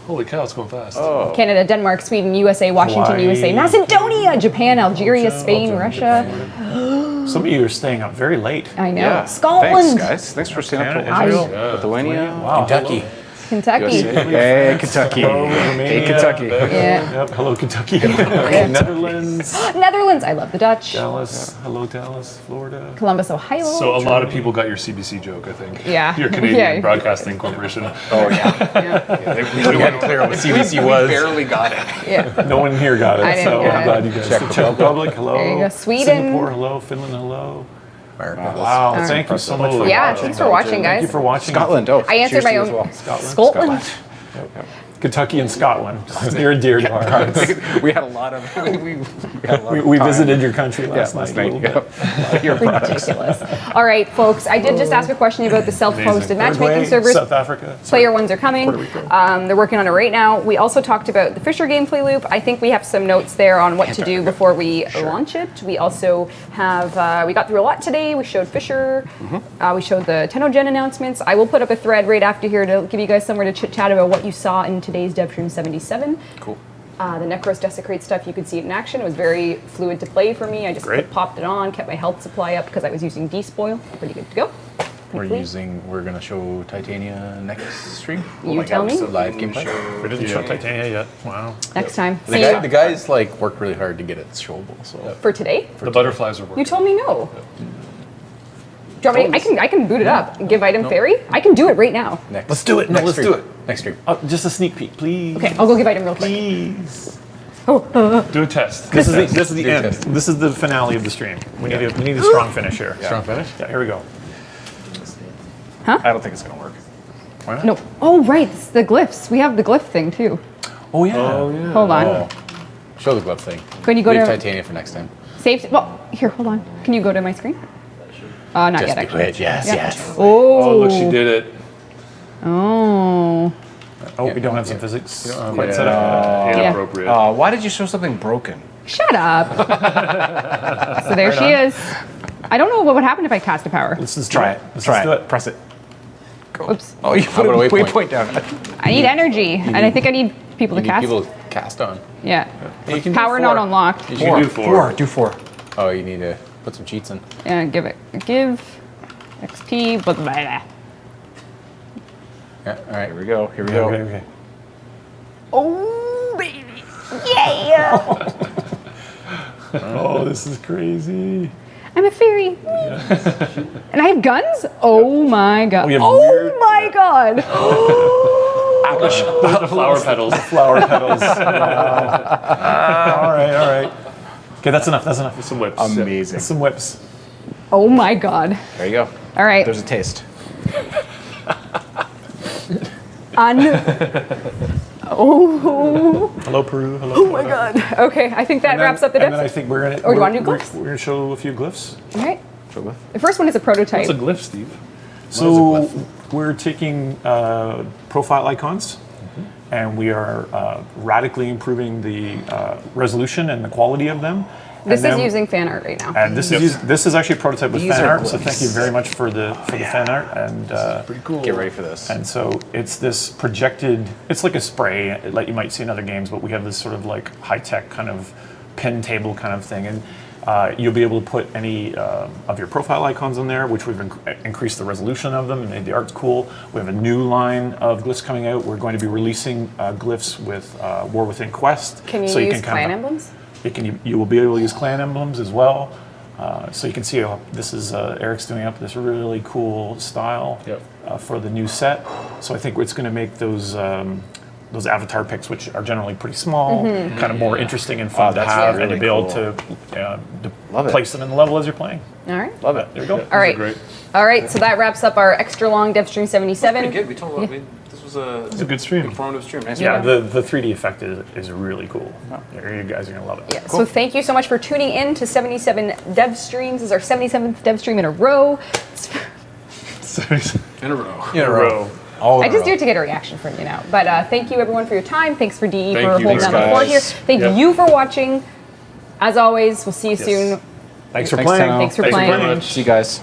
Holy cow, it's going fast. Canada, Denmark, Sweden, USA, Washington, Hawaii. USA, Macedonia, Japan, Algeria, Spain, Russia. Some of you are staying up very late. I know. Yeah. Scotland, Thanks, guys. Thanks for staying up Canada, till Israel. Yeah. Lithuania. Wow. Kentucky. Kentucky. Hey, Kentucky. Hey, Kentucky. Yeah. Yep. Hello, Kentucky. Netherlands. Netherlands. I love the Dutch. Dallas. Hello, Dallas. Florida. Columbus, Ohio. So a lot of people got your CBC joke, I think. Yeah. Your Canadian Yeah. Broadcasting Corporation. Oh, yeah. We had to clear up what CBC was. Barely got it. Yeah. No one here got it, I didn't so get I'm it. glad you guys. Czech Republic. Hello. There you go. Sweden. Singapore. Hello. Finland. Hello. Wow. Thank you so much. For Yeah, watching. thanks for watching, Thank you guys. for watching. Scotland. Oh, I answered cheers my to you own. as well. Scotland. Kentucky and Scotland. Near and dear to our hearts. We had a lot of. We visited your country last last night. night. a little bit. Your products. Ridiculous. All right, folks. I did just ask a question about the self-hosted matchmaking Uruguay, servers. South Africa. Player ones are coming. Puerto Rico. They're working on it right now. We also talked about the Fisher gameplay loop. I think we have some notes there on what to do before we launch it. We also have, we got through a lot today. We showed Fisher. We showed the TennoGen announcements. I will put up a thread right after here to give you guys somewhere to chit-chat about what you saw in today's Devstream 77. Cool. The Necros Desecrate stuff, you could see it in action. It was very fluid to play for me. I just Great. popped it on, kept my health supply up because I was using Despoil. Pretty good to go. We're Complete. gonna show Titania next stream. You tell me. It's a live gameplay. We didn't show Titania yet. Wow. Next time. The, See guy, you the guys like worked really hard to get it showable. So for today. The butterflies are working. You told me no. Do you want me I can boot it up and give item fairy. I can do it right now. next. Let's do it. No, next let's stream. do it. Next stream. Just a sneak peek, please. Okay, I'll go give item real quick. Please. Do a test. This is the Do end. test. This is the finale of the stream. We need a strong finish here. Strong finish. Yeah, here we go. I don't think it's gonna work. Why not? No. Oh right, it's the glyphs. We have the glyph thing too. Oh yeah. Hold on. Oh. Show the glove thing. Can you go Leave to Titania for next time. save? Well, here, hold on. Can you go to my screen? Not Just yet, do actually. it. Yes, Yeah. yes. Oh. Oh, look, she did it. Oh. Oh, we don't have some physics Yeah. quite set up. Inappropriate. Why did you show something broken? Shut up. So there she is. I don't know what would happen if I cast a power. Let's just Try it. Let's Try do it. it. Press it. Oops. Oh, you put about a a waypoint? waypoint down. I need energy, and I think I need people You to need cast. people to cast on. Yeah. You can do Power 4. not unlocked. You can do four. Do four. Oh, you need to put some cheats in. Yeah, give XP, blah, blah, blah. Yeah. All right. Here we go. Here we go. Okay. Oh, baby. Yeah. Oh, this is crazy. I'm a fairy. And I have guns? Oh my god. We have Oh weird- my god. The flower petals. Flower petals. All right. Okay, that's enough. That's enough. Some whips. Amazing. That's some whips. Oh my god. There you go. All right. There's a taste. Oh. Hello, Peru. Hello. Oh my god. Okay, I think that wraps up the And then I depth. think we're gonna. Or do you we're- want to do we're- glyphs? We're gonna show a few glyphs. All right. The first one is a prototype. What's a glyph, Steve? So we're taking profile icons, and we are radically improving the resolution and the quality of them, This And is then- using fan art right now. And this is actually a prototype with These fan are art. So glyphs. thank you very much for the fan art. And Pretty cool. Get ready for this. and so it's this projected. It's like a spray, like you might see in other games, but we have this sort of like high tech kind of pin table kind of thing, and you'll be able to put any of your profile icons in there, which we've increased the resolution of them and made the arts cool. We have a new line of glyphs coming out. We're going to be releasing glyphs with War Within Quest. Can you so use kind clan of- emblems? You will be able to use clan emblems as well. So you can see this is Eric's doing up this really cool style for the new set. So I think it's going to make those avatar picks, which are generally pretty small, kind of more interesting and fun to that's have, and really to be able cool. to Love it. place them in the level as you're playing. All right. Love it. There you go. All right. Great. All right. So that wraps up our extra long Devstream 77. Pretty good. We told this was It's a good stream. informative stream. Nice Yeah, job. the 3D effect is really cool. You guys are going to love it. Yeah, so thank you so much for tuning in to 77 Dev Streams. This is our 77th Dev Stream in a row. In a row. In a row. All I in a just do row. it to get a reaction from you now. But thank you everyone for your time. Thanks for DE for Thank you. holding Thanks, down the fort here. guys. Thank Yep. you for watching. As always, we'll see you soon. Thanks for Thanks, playing. Tenno. Thanks for Thanks for playing. playing. See you guys.